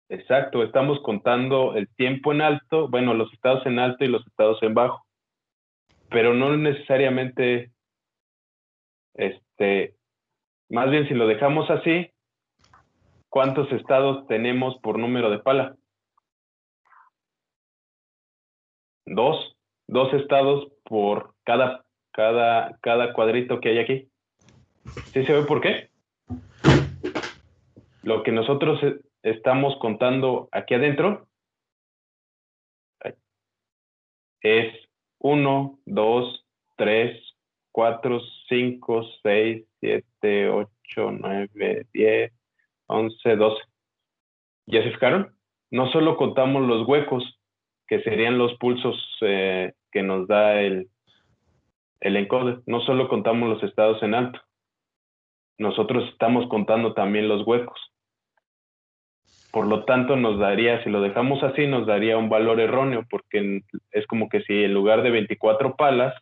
Exacto, estamos contando el tiempo en alto, bueno, los estados en alto y los estados en bajo. Pero no necesariamente, más bien si lo dejamos así, ¿cuántos estados tenemos por número de pala? 2. 2 estados por cada cuadrito que hay aquí. ¿Sí se ve por qué? Lo que nosotros estamos contando aquí adentro es 1, 2, 3, 4, 5, 6, 7, 8, 9, 10, 11, 12. ¿Ya se fijaron? No solo contamos los huecos, que serían los pulsos que nos da el encoder. No solo contamos los estados en alto. Nosotros estamos contando también los huecos. Por lo tanto, nos daría, si lo dejamos así, nos daría un valor erróneo, porque es como que si en lugar de 24 palas,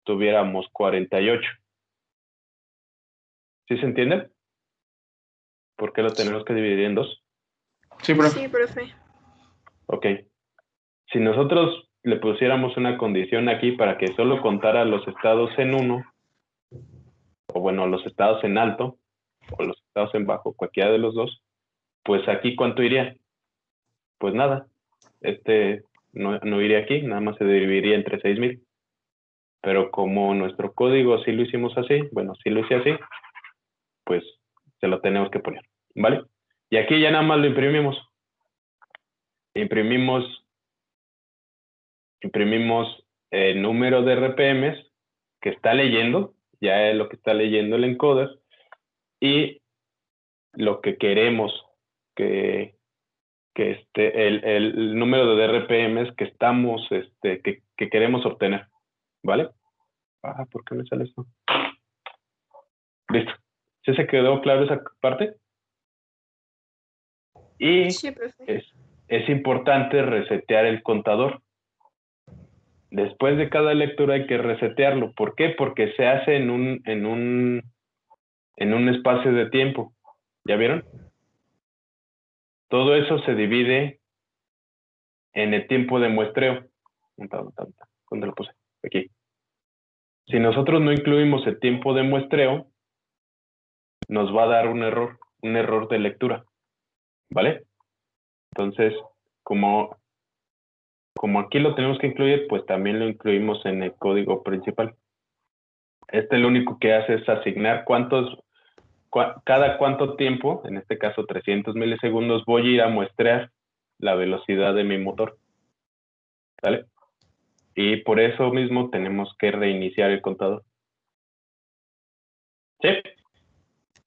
tuviéramos 48. ¿Sí se entiende? ¿Por qué lo tenemos que dividir en dos? Sí, profe. Sí, profe. Ok. Si nosotros le pusiéramos una condición aquí para que solo contara los estados en 1, o bueno, los estados en alto, o los estados en bajo, cualquiera de los dos, pues aquí, ¿cuánto iría? Pues nada. No iría aquí, nada más se dividiría entre 6000. Pero como nuestro código sí lo hicimos así, bueno, sí lo hice así, pues se lo tenemos que poner, ¿vale? Y aquí ya nada más lo imprimimos. Imprimimos el número de RPMs que está leyendo, ya es lo que está leyendo el encoder, y lo que queremos que el número de RPMs que estamos, que queremos obtener, ¿vale? ¿Por qué me sale esto? Listo. ¿Sí se quedó claro esa parte? Y Sí, profe. es importante resetear el contador. Después de cada lectura hay que resetearlo. ¿Por qué? Porque se hace en un espacio de tiempo. ¿Ya vieron? Todo eso se divide en el tiempo de muestreo. ¿Dónde lo puse? Aquí. Si nosotros no incluimos el tiempo de muestreo, nos va a dar un error de lectura. ¿Vale? Entonces, como aquí lo tenemos que incluir, pues también lo incluimos en el código principal. Lo único que hace es asignar cada cuánto tiempo, en este caso 300 milisegundos, voy a ir a muestrear la velocidad de mi motor. ¿Vale? Y por eso mismo tenemos que reiniciar el contador. ¿Sí?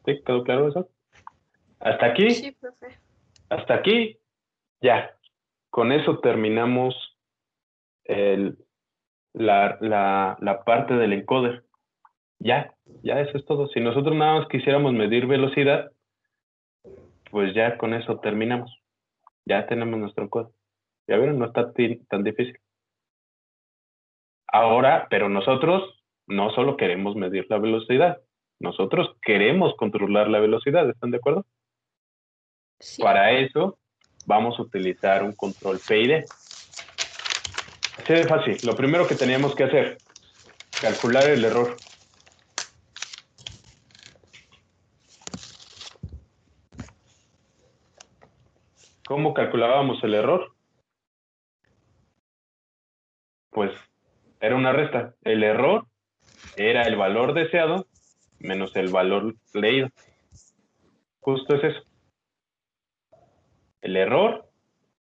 ¿Sí? ¿Quedó claro eso? ¿Hasta aquí? Sí, profe. Hasta aquí, ya. Con eso terminamos la parte del encoder. Ya eso es todo. Si nosotros nada más quisiéramos medir velocidad, pues ya con eso terminamos. Ya tenemos nuestro encoder. Ya vieron, no está tan difícil. Ahora, pero nosotros no solo queremos medir la velocidad, nosotros queremos controlar la velocidad, ¿están de acuerdo? Sí. Para eso vamos a utilizar un control PID. Así de fácil. Lo primero que teníamos que hacer, calcular el error. ¿Cómo calculábamos el error? Pues era una resta. El error era el valor deseado menos el valor leído. Justo es eso. El error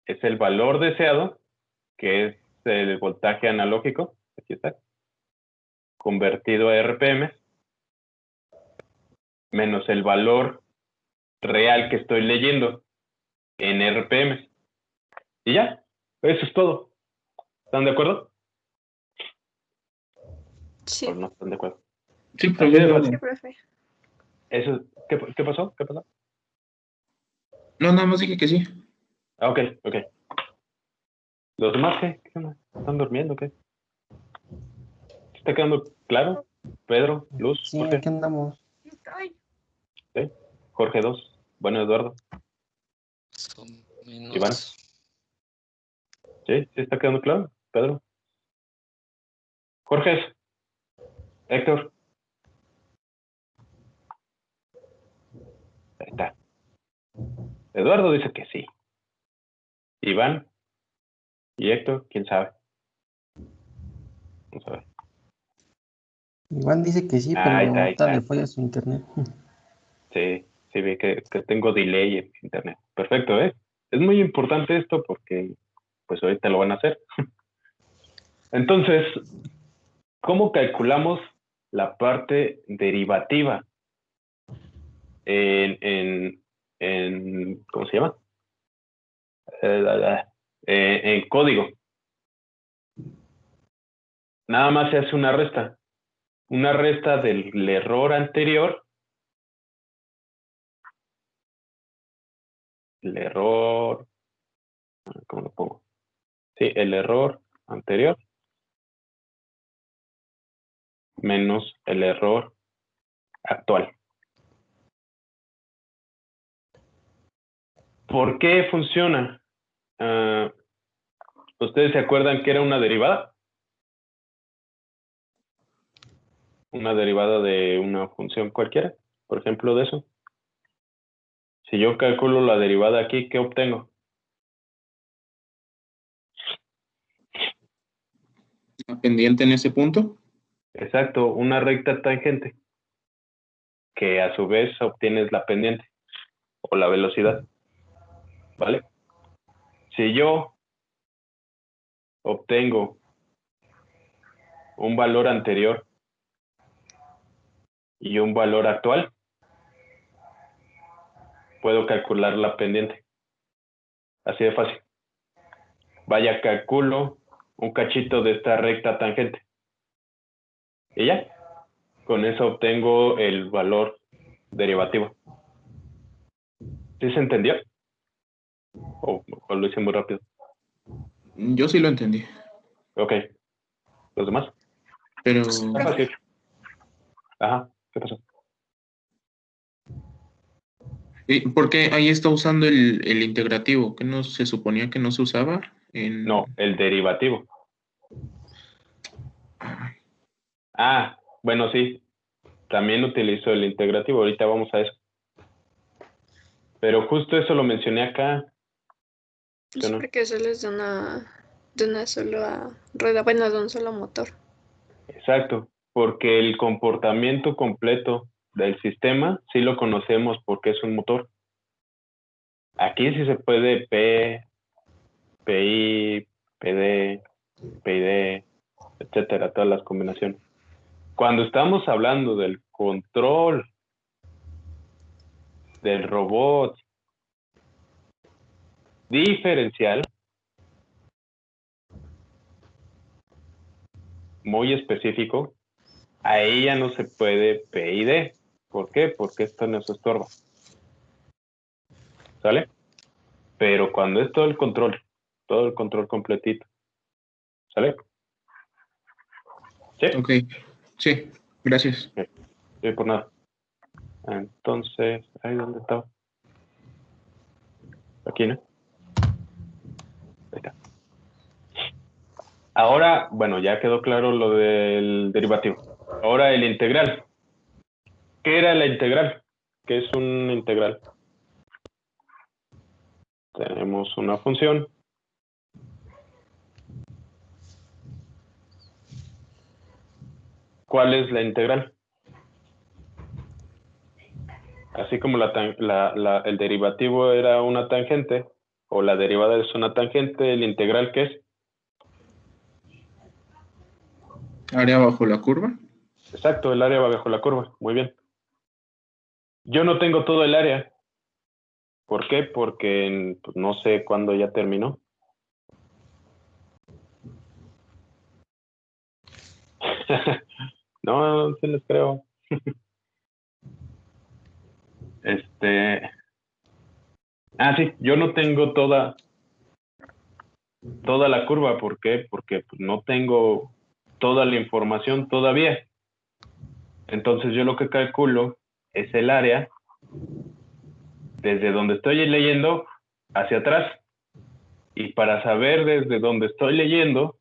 es el valor deseado, que es el voltaje analógico, aquí está, convertido a RPM, menos el valor real que estoy leyendo en RPM. Y ya, eso es todo. ¿Están de acuerdo? Sí. ¿O no están de acuerdo? Sí, Así de profe. fácil. Sí, profe. Eso, ¿qué pasó? ¿Qué pasó? No, nada más dije que sí. Ok. ¿Los demás qué? ¿Qué onda? ¿Están durmiendo o qué? ¿Está quedando claro? Pedro, Luz, Sí, Jorge. aquí andamos. Ay, ¿Sí? Jorge 2. Bueno, Eduardo. Más o menos. Iván. ¿Sí? ¿Sí está quedando claro? Pedro. Jorge. Héctor. Ahí está. Eduardo dice que sí. Iván y Héctor, quién sabe. Vamos a ver. Iván dice que sí, pero Ahí está. ahorita le falla su internet. Sí, vi que tengo delay en internet. Perfecto, ¿eh? Es muy importante esto porque pues ahorita lo van a hacer. Entonces, ¿cómo calculamos la parte derivativa ¿cómo se llama? En código. Nada más se hace una resta. Una resta del error anterior. El error. ¿Cómo lo pongo? Sí, el error anterior. Menos el error actual. ¿Por qué funciona? ¿Ustedes se acuerdan que era una derivada? Una derivada de una función cualquiera, por ejemplo, de eso. Si yo calculo la derivada aquí, ¿qué obtengo? ¿La pendiente en ese punto? Exacto, una recta tangente, que a su vez obtienes la pendiente o la velocidad, ¿vale? Si yo obtengo un valor anterior y un valor actual, puedo calcular la pendiente. Así de fácil. Vaya, calculo un cachito de esta recta tangente. Y ya, con eso obtengo el valor derivativo. ¿Sí se entendió? ¿O lo hice muy rápido? Yo sí lo entendí. Ok. ¿Los demás? Pero, Está fácil. Ajá. ¿Qué pasó? ¿por qué ahí está usando el integrativo? ¿Que no se suponía que no se usaba? No, el derivativo. Ah, bueno, sí. También utilizo el integrativo. Ahorita vamos a eso. Pero justo eso lo mencioné acá. Es ¿No? porque solo es de una sola rueda, bueno, de un solo motor. Exacto. Porque el comportamiento completo del sistema sí lo conocemos porque es un motor. Aquí sí se puede PI, PD, PID, etcétera, todas las combinaciones. Cuando estamos hablando del control del robot diferencial, muy específico, a ella no se puede PID. ¿Por qué? Porque esto no se estorba. ¿Sale? Pero cuando es todo el control completito. ¿Sale? ¿Sí? ok, sí, gracias. Sí, por nada. Entonces, ¿ahí dónde estaba? Aquí, ¿no? Ahí está. Ahora, bueno, ya quedó claro lo del derivativo. Ahora el integral. ¿Qué era la integral? ¿Qué es un integral? Tenemos una función. ¿Cuál es la integral? Así como el derivativo era una tangente, o la derivada es una tangente, ¿el integral qué es? ¿Área bajo la curva? Exacto, el área va bajo la curva. Muy bien. Yo no tengo todo el área. ¿Por qué? Porque pues, no sé cuándo ya terminó. No, sí les creo. Sí, yo no tengo toda la curva. ¿Por qué? Porque pues, no tengo toda la información todavía. Entonces yo lo que calculo es el área desde donde estoy leyendo hacia atrás. Y para saber desde donde estoy leyendo,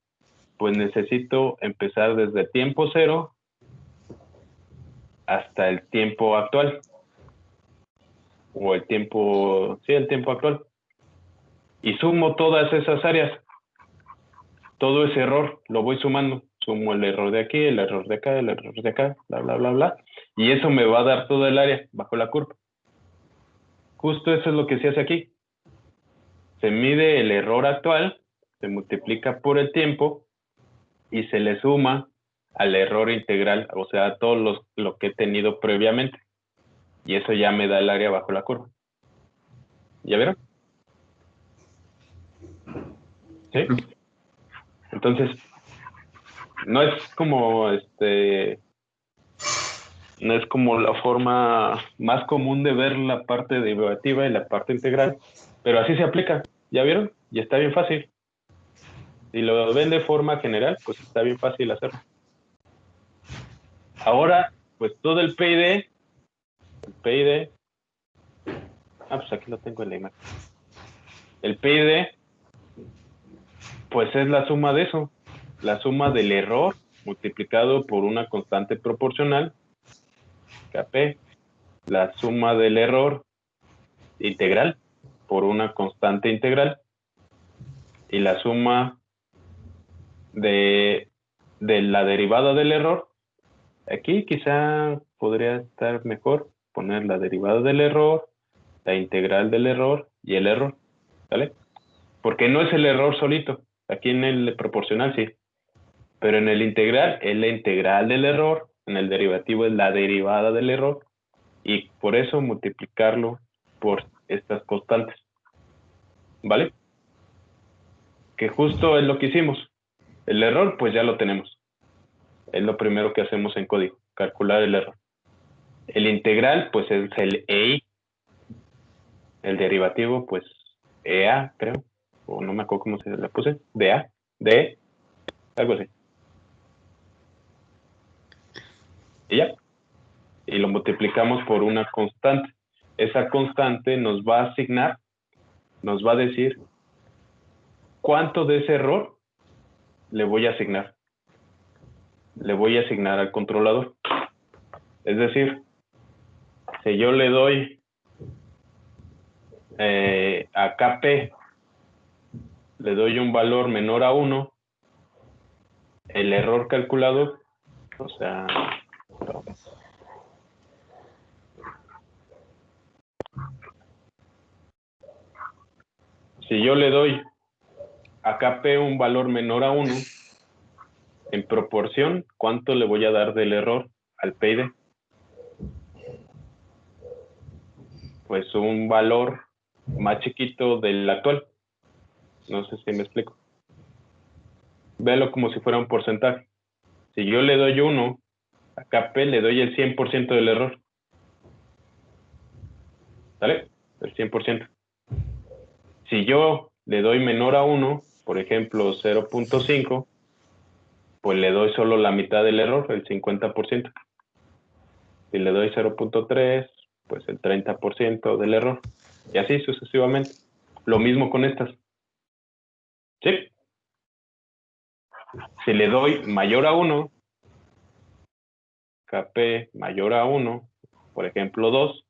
pues necesito empezar desde el tiempo cero hasta el tiempo actual. O el tiempo actual. Y sumo todas esas áreas. Todo ese error lo voy sumando. Sumo el error de aquí, el error de acá, el error de acá, bla, bla, bla, bla. Y eso me va a dar todo el área bajo la curva. Justo eso es lo que se hace aquí. Se mide el error actual, se multiplica por el tiempo y se le suma al error integral, o sea, todo lo que he tenido previamente. Y eso ya me da el área bajo la curva. ¿Ya vieron? ¿Sí? Entonces, no es como no es como la forma más común de ver la parte derivativa y la parte integral, pero así se aplica. ¿Ya vieron? Y está bien fácil. Si lo ven de forma general, pues está bien fácil hacerlo. Ahora, pues todo el PID, pues aquí lo tengo en la imagen. El PID, pues es la suma de eso, la suma del error multiplicado por una constante proporcional, Kp, la suma del error integral por una constante integral, y la suma de la derivada del error. Aquí quizá podría estar mejor poner la derivada del error, la integral del error y el error, ¿vale? Porque no es el error solito. Aquí en el proporcional sí, pero en el integral es la integral del error, en el derivativo es la derivada del error, y por eso multiplicarlo por estas constantes, ¿vale? Que justo es lo que hicimos. El error, pues ya lo tenemos. Es lo primero que hacemos en código, calcular el error. El integral, pues es el EI. El derivativo, pues EA, creo. O no me acuerdo cómo se le puse. DA, DE, algo así. Y ya. Y lo multiplicamos por una constante. Esa constante nos va a asignar, nos va a decir cuánto de ese error le voy a asignar. Le voy a asignar al controlador. Es decir, si yo le doy a Kp, le doy un valor menor a 1, el error calculado, o sea, si yo le doy a Kp un valor menor a 1, en proporción, ¿cuánto le voy a dar del error al PID? Pues un valor más chiquito del actual. No sé si me explico. Véalo como si fuera un porcentaje. Si yo le doy 1 a Kp, le doy el 100% del error. ¿Sale? El 100%. Si yo le doy menor a 1, por ejemplo 0.5, pues le doy solo la mitad del error, el 50%. Si le doy 0.3, pues el 30% del error. Y así sucesivamente. Lo mismo con estas. ¿Sí? Si le doy mayor a 1, Kp mayor a 1, por ejemplo 2,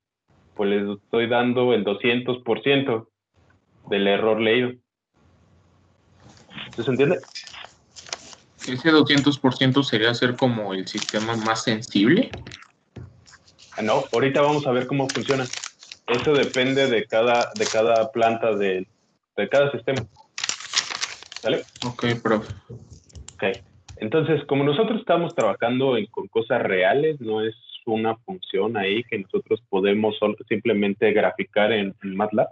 pues les estoy dando el 200% del error leído. ¿Sí se entiende? ¿Ese 200% sería ser como el sistema más sensible? No, ahorita vamos a ver cómo funciona. Eso depende de cada planta de cada sistema. ¿Vale? Ok, profe. Ok. Entonces, como nosotros estamos trabajando con cosas reales, no es una función ahí que nosotros podemos simplemente graficar en MATLAB,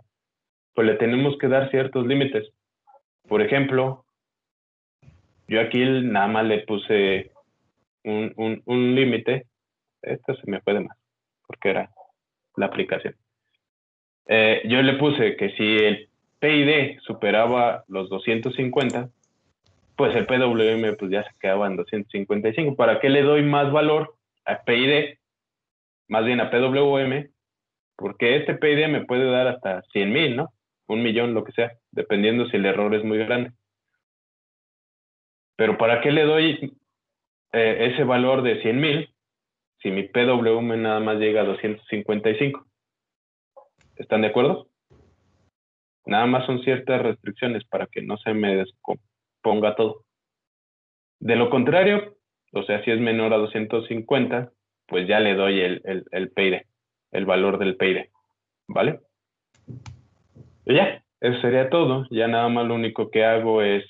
pues le tenemos que dar ciertos límites. Por ejemplo, yo aquí nada más le puse un límite. Esto se me fue de más, porque era la aplicación. Yo le puse que si el PID superaba los 250, pues el PWM pues ya se quedaba en 255. ¿Para qué le doy más valor a PID? Más bien a PWM, porque este PID me puede dar hasta 100,000, ¿no? 1,000,000, lo que sea, dependiendo si el error es muy grande. Pero ¿para qué le doy ese valor de 100,000 si mi PWM nada más llega a 255? ¿Están de acuerdo? Nada más son ciertas restricciones para que no se me descomponga todo. De lo contrario, o sea, si es menor a 250, pues ya le doy el PID, el valor del PID, ¿vale? Y ya, eso sería todo. Ya nada más lo único que hago es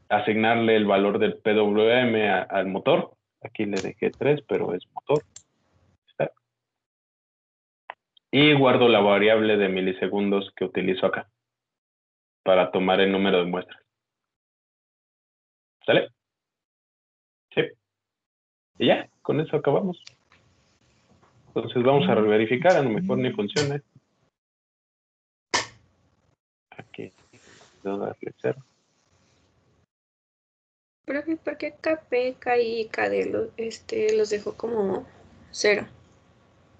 asignarle el valor del PWM al motor. Aquí le dejé 3, pero es motor. ¿Está? Y guardo la variable de milisegundos que utilizo acá para tomar el número de muestras. ¿Sale? Sí. Y ya, con eso acabamos. Entonces vamos a verificar, a lo mejor ni funciona. Aquí, voy a darle 0. Profe, ¿por qué KP, KI y KD los dejó como 0?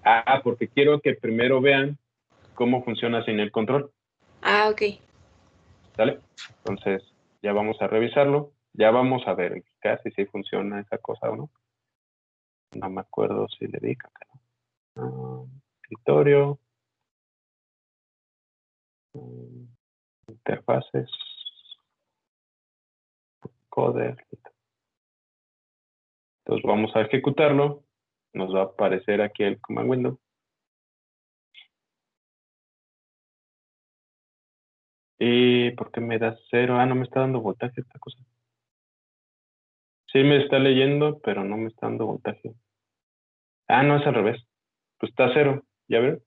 Ah, porque quiero que primero vean cómo funciona sin el control. Ah, ok. ¿Sale? Entonces, ya vamos a revisarlo. Ya vamos a verificar si sí funciona esa cosa o no. No me acuerdo si le di acá. Escritorio. Interfaces. Coder. Entonces vamos a ejecutarlo. Nos va a aparecer aquí el command window. ¿Y por qué me da 0? Ah, no me está dando voltaje esta cosa. Sí me está leyendo, pero no me está dando voltaje. Ah, no, es al revés. Pues está 0. ¿Ya ven?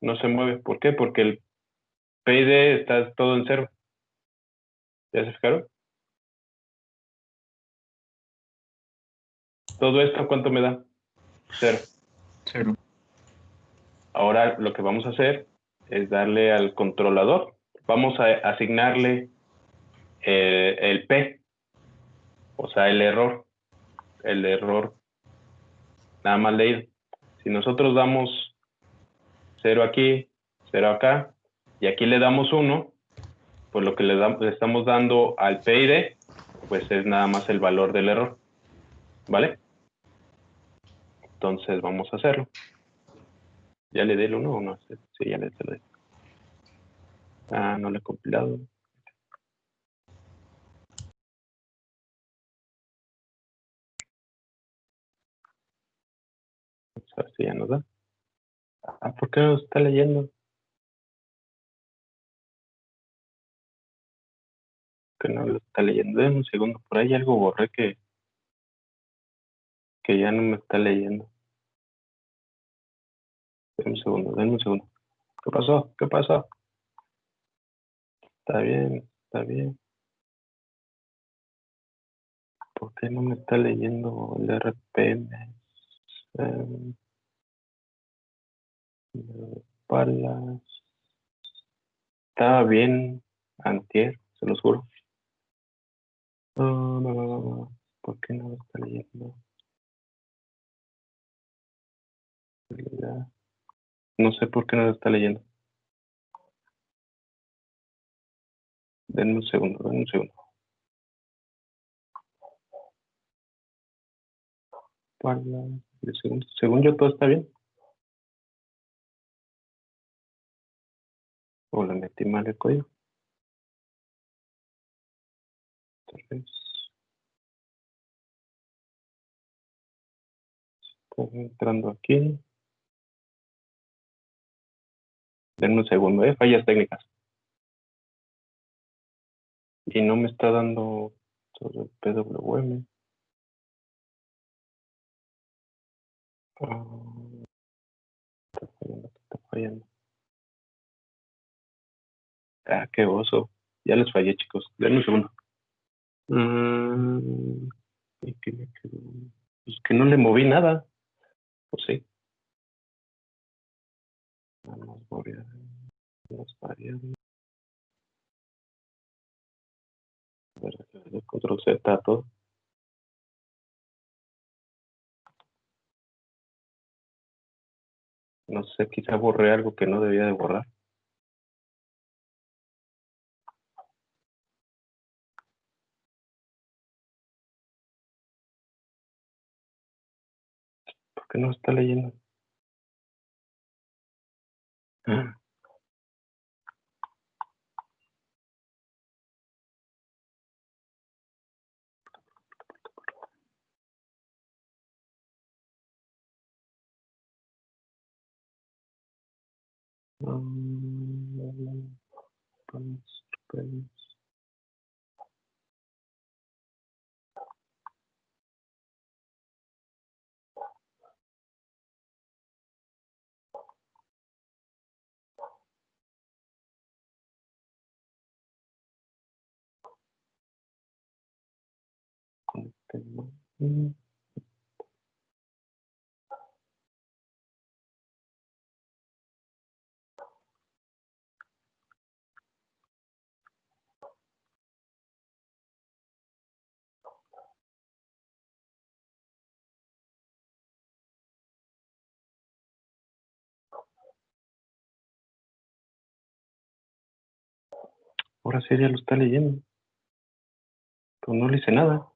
No se mueve. ¿Por qué? Porque el PID está todo en 0. ¿Ya se fijaron? Todo esto, ¿cuánto me da? 0. 0. Ahora lo que vamos a hacer es darle al controlador. Vamos a asignarle el P, o sea, el error nada más leído. Si nosotros damos 0 aquí, 0 acá, y aquí le damos 1, pues lo que le estamos dando al PID, pues es nada más el valor del error, ¿vale? Entonces vamos a hacerlo. ¿Ya le di el 1 o no? Sí, ya le di. Ah, no le he compilado. Vamos a ver si ya nos da. Ah, ¿por qué no está leyendo? Que no lo está leyendo. Denme un segundo, por ahí algo borré que ya no me está leyendo. Denme un segundo. ¿Qué pasó? ¿Qué pasó? Está bien, está bien. ¿Por qué no me está leyendo el RPM? Eh, Palas. Estaba bien antier, se los juro. No, no, no, no, no. ¿Por qué no lo está leyendo? No sé por qué no lo está leyendo. Denme un segundo, denme un segundo. Palas. Según yo todo está bien. O le metí mal el código. Tal vez. Estoy entrando aquí. Denme un segundo, fallas técnicas. Y no me está dando todo el PWM. Está fallando, está fallando. Ah, qué oso. Ya les fallé, chicos. Denme un segundo. ¿Y qué me quedó? Pues que no le moví nada. Pues sí. Vamos a variar las variables. Control Z a todo. No sé, quizá borré algo que no debía de borrar. ¿Por qué no está leyendo? Ah, pues, Ahora sí ya lo está leyendo. Pero no le hice nada.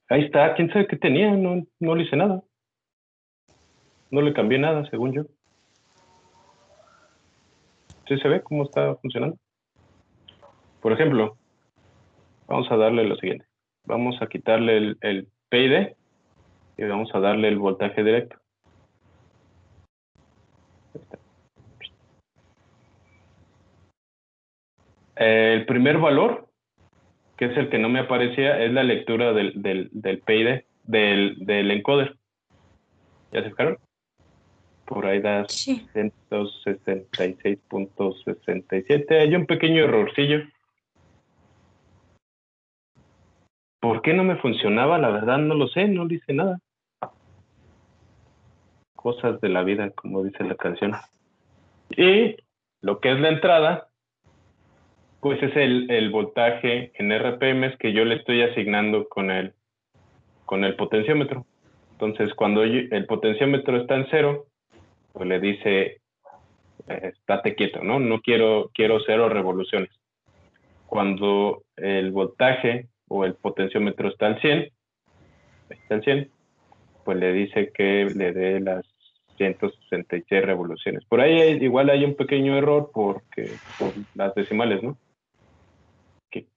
Ahí está, quién sabe qué tenía, no le hice nada. No le cambié nada, según yo. ¿Sí se ve cómo está funcionando? Por ejemplo, vamos a darle lo siguiente. Vamos a quitarle el PID y vamos a darle el voltaje directo. El primer valor, que es el que no me aparecía, es la lectura del PID, del encoder. ¿Ya se fijaron? Por ahí da Sí. 166.67. Hay un pequeño errorcillo. ¿Por qué no me funcionaba? La verdad no lo sé, no le hice nada. Cosas de la vida, como dice la canción. Y lo que es la entrada, pues es el voltaje en RPMs que yo le estoy asignando con el potenciómetro. Entonces, cuando el potenciómetro está en 0, pues le dice, estate quieto, ¿no? No quiero 0 revoluciones. Cuando el voltaje o el potenciómetro está al 100, pues le dice que le dé las 166 revoluciones. Por ahí igual hay un pequeño error por las decimales, ¿no? Que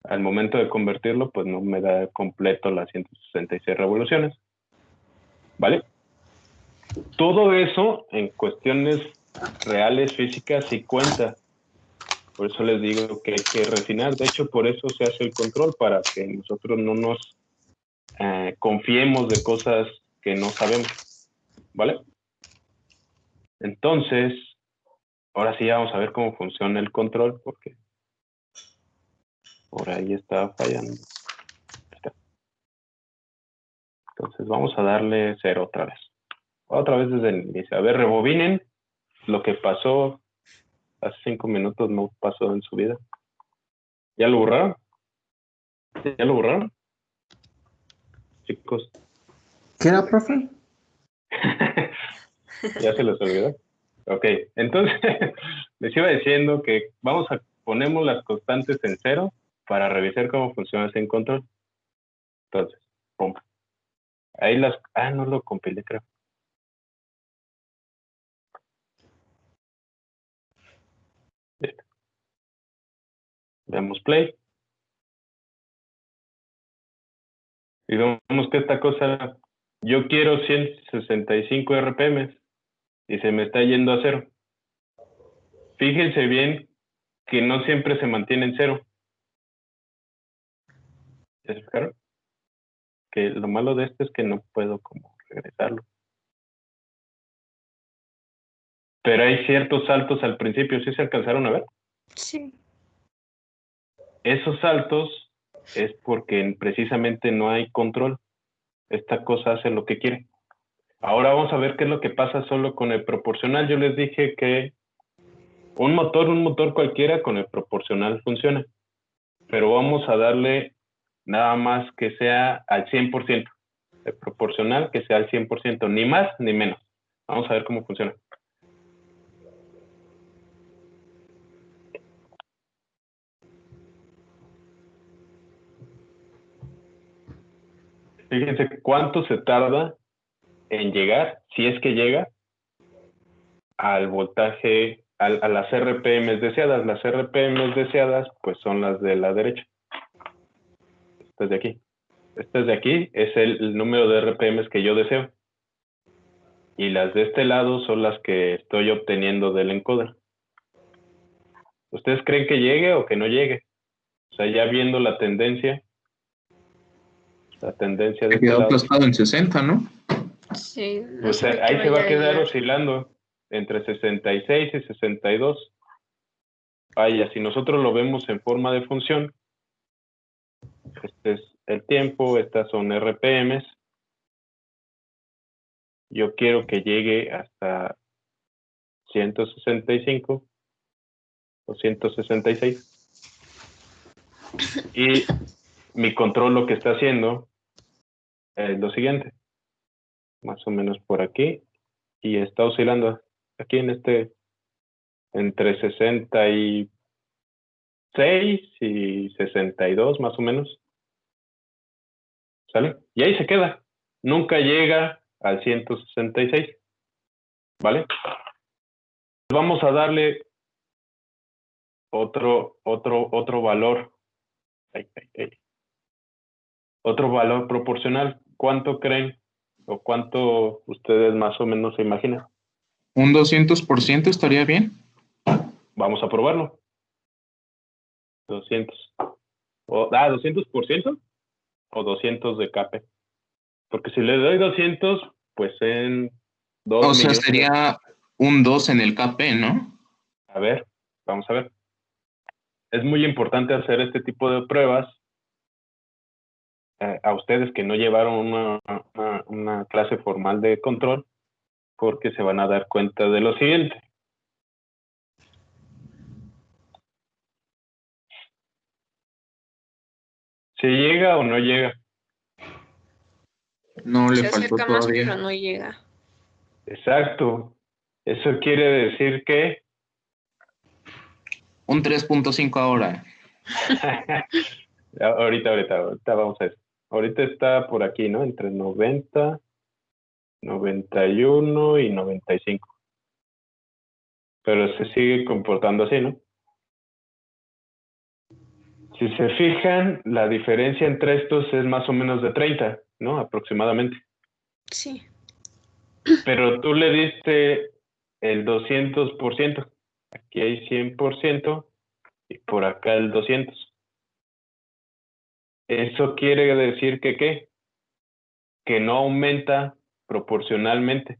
al momento de convertirlo, pues no me da completo las 166 revoluciones. ¿Vale? Todo eso en cuestiones reales, físicas, sí cuenta. Por eso les digo que hay que refinar. De hecho, por eso se hace el control, para que nosotros no nos confiemos de cosas que no sabemos. ¿Vale? Entonces, ahora sí vamos a ver cómo funciona el control, porque por ahí está fallando. Entonces vamos a darle 0 otra vez. Otra vez desde el inicio. A ver, rebobinen lo que pasó hace 5 minutos, no pasó en su vida. ¿Ya lo borraron? ¿Ya lo borraron? Chicos. ¿Qué era, profe? ¿Ya se les olvidó? Ok, entonces les iba diciendo que ponemos las constantes en 0 para revisar cómo funciona ese control. Entonces, pum. Ahí no lo compilé, creo. Listo. Damos play. Y vemos que esta cosa, yo quiero 165 RPM y se me está yendo a 0. Fíjense bien que no siempre se mantiene en 0. ¿Ya se fijaron? Que lo malo de esto es que no puedo como regresarlo. Pero hay ciertos saltos al principio, ¿sí se alcanzaron a ver? Sí. Esos saltos es porque precisamente no hay control. Esta cosa hace lo que quiere. Ahora vamos a ver qué es lo que pasa solo con el proporcional. Yo les dije que un motor cualquiera con el proporcional funciona. Pero vamos a darle nada más que sea al 100%. El proporcional que sea al 100%, ni más ni menos. Vamos a ver cómo funciona. Fíjense cuánto se tarda en llegar, si es que llega, al voltaje, a las RPMs deseadas. Las RPMs deseadas, pues son las de la derecha. Estas de aquí. Estas de aquí es el número de RPMs que yo deseo. Y las de este lado son las que estoy obteniendo del encoder. ¿Ustedes creen que llegue o que no llegue? O sea, ya viendo la tendencia, La tendencia de Se este quedó lado. aplastado en 60, ¿no? Sí, no Pues se ve que ahí se va vaya a quedar llegar. oscilando entre 66 y 62. Vaya, si nosotros lo vemos en forma de función, este es el tiempo, estas son RPMs. Yo quiero que llegue hasta 165 o 166. Y mi control lo que está haciendo es lo siguiente. Más o menos por aquí. Y está oscilando aquí en entre 66 y 62 más o menos. ¿Sale? Y ahí se queda. Nunca llega al 166. ¿Vale? Vamos a darle otro valor. Otro valor proporcional. ¿Cuánto creen o cuánto ustedes más o menos se imaginan? ¿Un 200% estaría bien? Vamos a probarlo. 200. 200% o 200 de CAPE. Porque si le doy 200, pues en 2 O sea, millones. sería un 2 en el KP, ¿no? A ver, vamos a ver. Es muy importante hacer este tipo de pruebas a ustedes que no llevaron una clase formal de control, porque se van a dar cuenta de lo siguiente. ¿Se llega o no llega? No le Se faltó acerca más, pero todavía. no llega. Exacto. Eso quiere decir que Un 3.5 ahora. ahorita vamos a eso. Ahorita está por aquí, ¿no? Entre 90, 91 y 95. Pero se sigue comportando así, ¿no? Si se fijan, la diferencia entre estos es más o menos de 30, ¿no? Aproximadamente. Sí. Pero tú le diste el 200%. Aquí hay 100% y por acá el 200. Eso quiere decir que ¿qué? Que no aumenta proporcionalmente.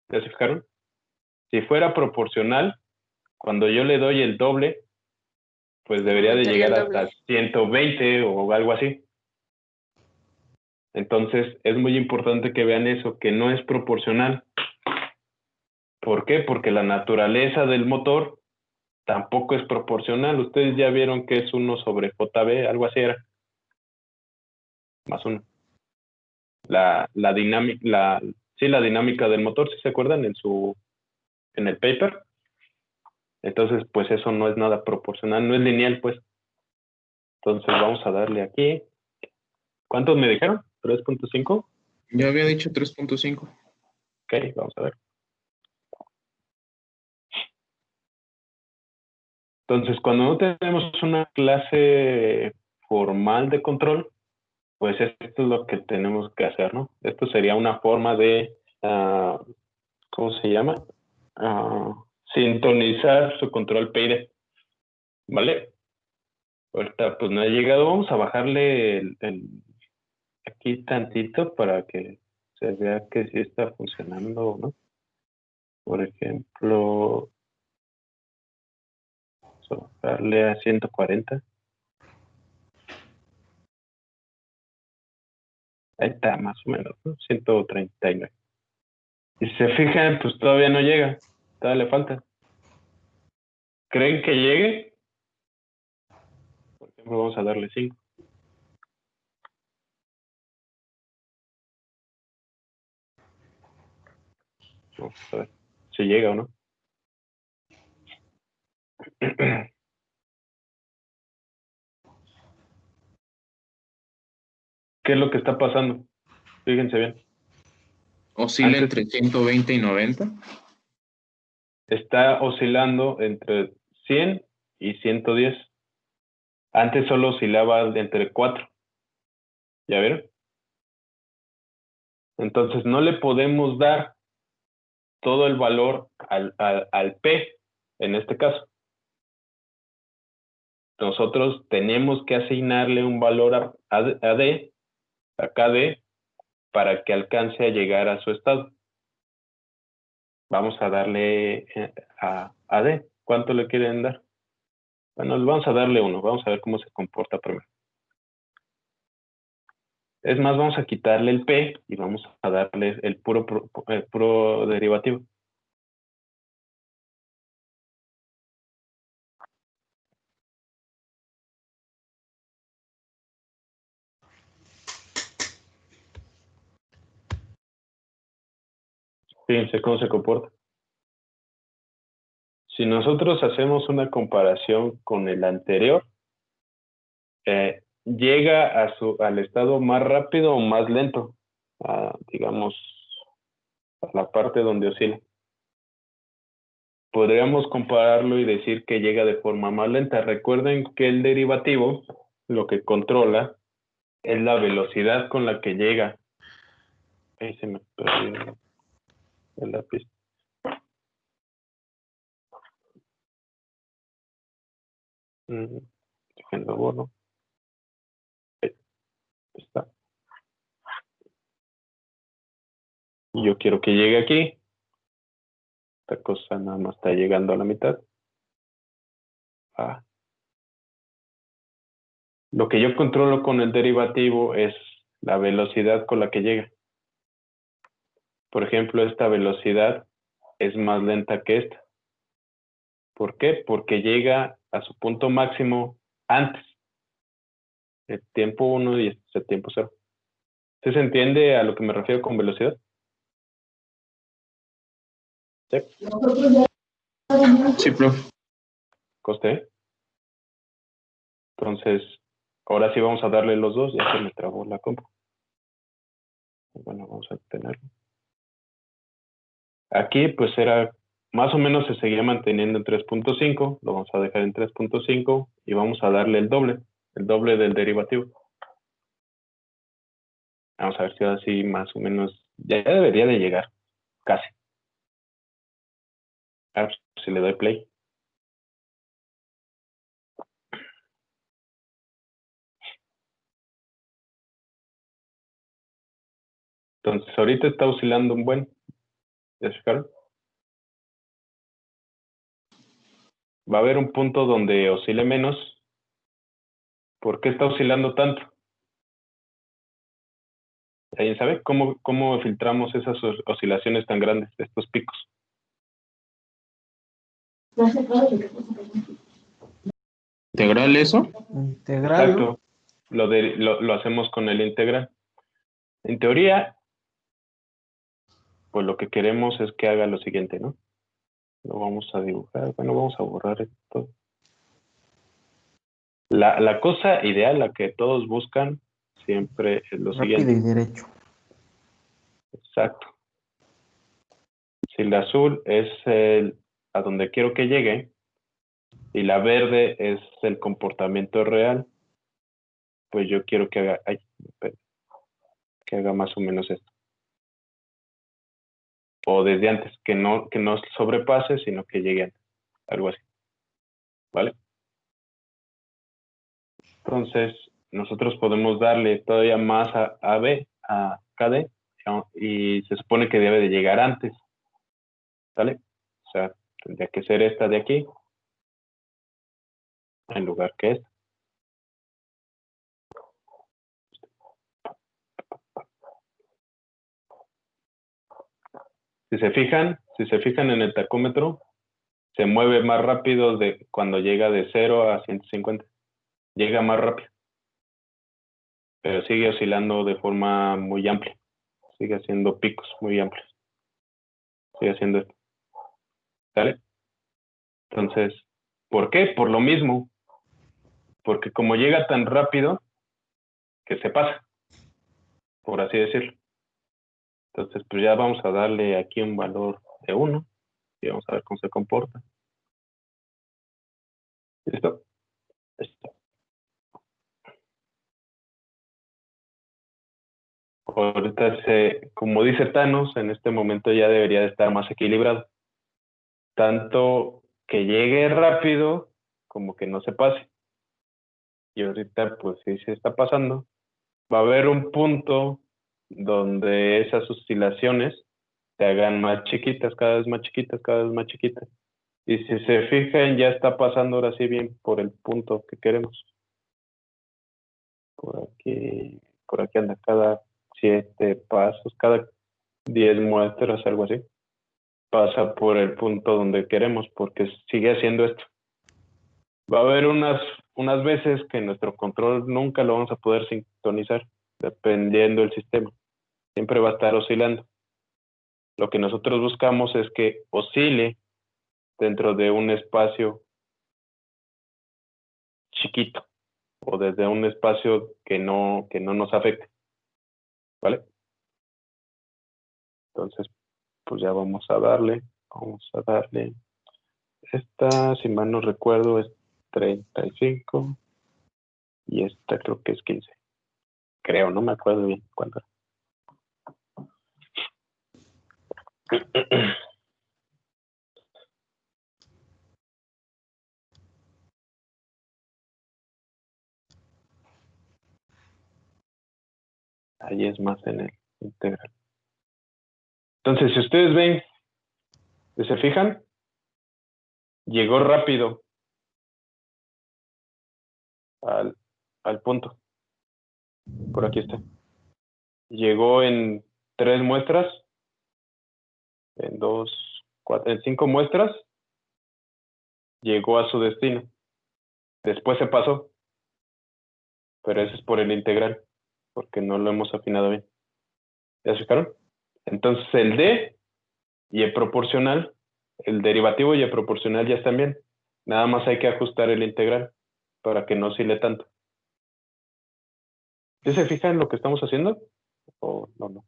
¿Ya se fijaron? Si fuera proporcional, cuando yo le doy el doble, pues debería de Aumentaría llegar el hasta doble. 120 o algo así. Entonces, es muy importante que vean eso, que no es proporcional. ¿Por qué? Porque la naturaleza del motor tampoco es proporcional. Ustedes ya vieron que es 1 sobre JB, algo así era. Más 1. La dinámica del motor, si se acuerdan, en el paper. Entonces, pues eso no es nada proporcional, no es lineal, pues. Entonces, vamos a darle aquí. ¿Cuántos me dijeron? ¿3.5? Yo había dicho 3.5. Ok, vamos a ver. Entonces, cuando no tenemos una clase formal de control, pues esto es lo que tenemos que hacer, ¿no? Esto sería una forma de, ¿cómo se llama? Sintonizar su control PID, ¿vale? Ahorita pues no ha llegado, vamos a bajarle aquí tantito para que se vea que sí está funcionando, ¿no? Por ejemplo, vamos a bajarle a 140. Ahí está, más o menos, ¿no? 139. Y si se fijan, pues todavía no llega, todavía le falta. ¿Creen que llegue? Por ejemplo, vamos a darle 5. Vamos a ver si llega o no. ¿Qué es lo que está pasando? Fíjense bien. Oscila Antes entre 120 y 90. está oscilando entre 100 y 110. Antes solo oscilaba entre 4. ¿Ya vieron? Entonces no le podemos dar todo el valor al P en este caso. Nosotros tenemos que asignarle un valor a D a KD, para que alcance a llegar a su estado. Vamos a darle a AD. ¿Cuánto le quieren dar? Bueno, vamos a darle 1. Vamos a ver cómo se comporta primero. Es más, vamos a quitarle el P y vamos a darle el puro derivativo. Fíjense cómo se comporta. Si nosotros hacemos una comparación con el anterior, llega al estado más rápido o más lento, digamos, a la parte donde oscila. Podríamos compararlo y decir que llega de forma más lenta. Recuerden que el derivativo lo que controla es la velocidad con la que llega. Ahí se me perdió el lápiz. Déjenlo borro. Ahí está. Y yo quiero que llegue aquí. Esta cosa nada más está llegando a la mitad. Lo que yo controlo con el derivativo es la velocidad con la que llega. Por ejemplo, esta velocidad es más lenta que esta. ¿Por qué? Porque llega a su punto máximo antes. El tiempo 1 y este es el tiempo 0. ¿Sí se entiende a lo que me refiero con velocidad? ¿Sí? Sí, profe. ¿Coste? Entonces, ahora sí vamos a darle los dos. Ya se me trabó la compu. Bueno, vamos a tenerlo. Aquí pues era, más o menos se seguía manteniendo en 3.5, lo vamos a dejar en 3.5 y vamos a darle el doble del derivativo. Vamos a ver si así más o menos, ya debería de llegar, casi. A ver si le doy play. Entonces ahorita está oscilando un buen, ¿ya se fijaron? Va a haber un punto donde oscile menos. ¿Por qué está oscilando tanto? ¿Alguien sabe cómo filtramos esas oscilaciones tan grandes, estos picos? ¿Integral eso? Integral, ¿no? Exacto. Lo hacemos con el integral. En teoría, pues lo que queremos es que haga lo siguiente, ¿no? Lo vamos a dibujar. Bueno, vamos a borrar esto. La cosa ideal, la que todos buscan, siempre es lo Rápido siguiente. y derecho. Exacto. Si el azul es a donde quiero que llegue y la verde es el comportamiento real, pues yo quiero que haga, que haga más o menos esto. O desde antes, que no sobrepase, sino que llegue antes. Algo así. ¿Vale? Entonces, nosotros podemos darle todavía más a AB, a KD, y se supone que debe de llegar antes. ¿Vale? O sea, tendría que ser esta de aquí, en lugar que esta. Si se fijan en el tacómetro, se mueve más rápido de cuando llega de 0 a 150. Llega más rápido. Pero sigue oscilando de forma muy amplia. Sigue haciendo picos muy amplios. Sigue haciendo esto. ¿Vale? Entonces, ¿por qué? Por lo mismo. Porque como llega tan rápido, que se pasa, por así decirlo. Entonces, pues ya vamos a darle aquí un valor de 1 y vamos a ver cómo se comporta. ¿Listo? Listo. Ahorita, como dice Thanos, en este momento ya debería de estar más equilibrado. Tanto que llegue rápido como que no se pase. Y ahorita, pues sí se está pasando. va a haber un punto donde esas oscilaciones se hagan más chiquitas, cada vez más chiquitas, cada vez más chiquitas. Y si se fijan, ya está pasando ahora sí bien por el punto que queremos. Por aquí anda cada 7 pasos, cada 10 muestras, algo así. Pasa por el punto donde queremos, porque sigue haciendo esto. Va a haber unas veces que nuestro control nunca lo vamos a poder sintonizar, dependiendo del sistema. Siempre va a estar oscilando. Lo que nosotros buscamos es que oscile dentro de un espacio chiquito o desde un espacio que no nos afecte. ¿Vale? Entonces, pues ya vamos a darle. Esta, si mal no recuerdo, es 35 y esta creo que es 15. Creo, no me acuerdo bien cuándo. Ahí es más en el integral. Entonces, si ustedes ven, si se fijan, llegó rápido al punto. Por aquí está. Llegó en 3 muestras, en 2, 4, en 5 muestras, llegó a su destino. Después se pasó, pero eso es por el integral, porque no lo hemos afinado bien. ¿Ya se fijaron? Entonces el D y el proporcional, el derivativo y el proporcional ya están bien. Nada más hay que ajustar el integral para que no oscile tanto. ¿Sí se fijan en lo que estamos haciendo? ¿O no?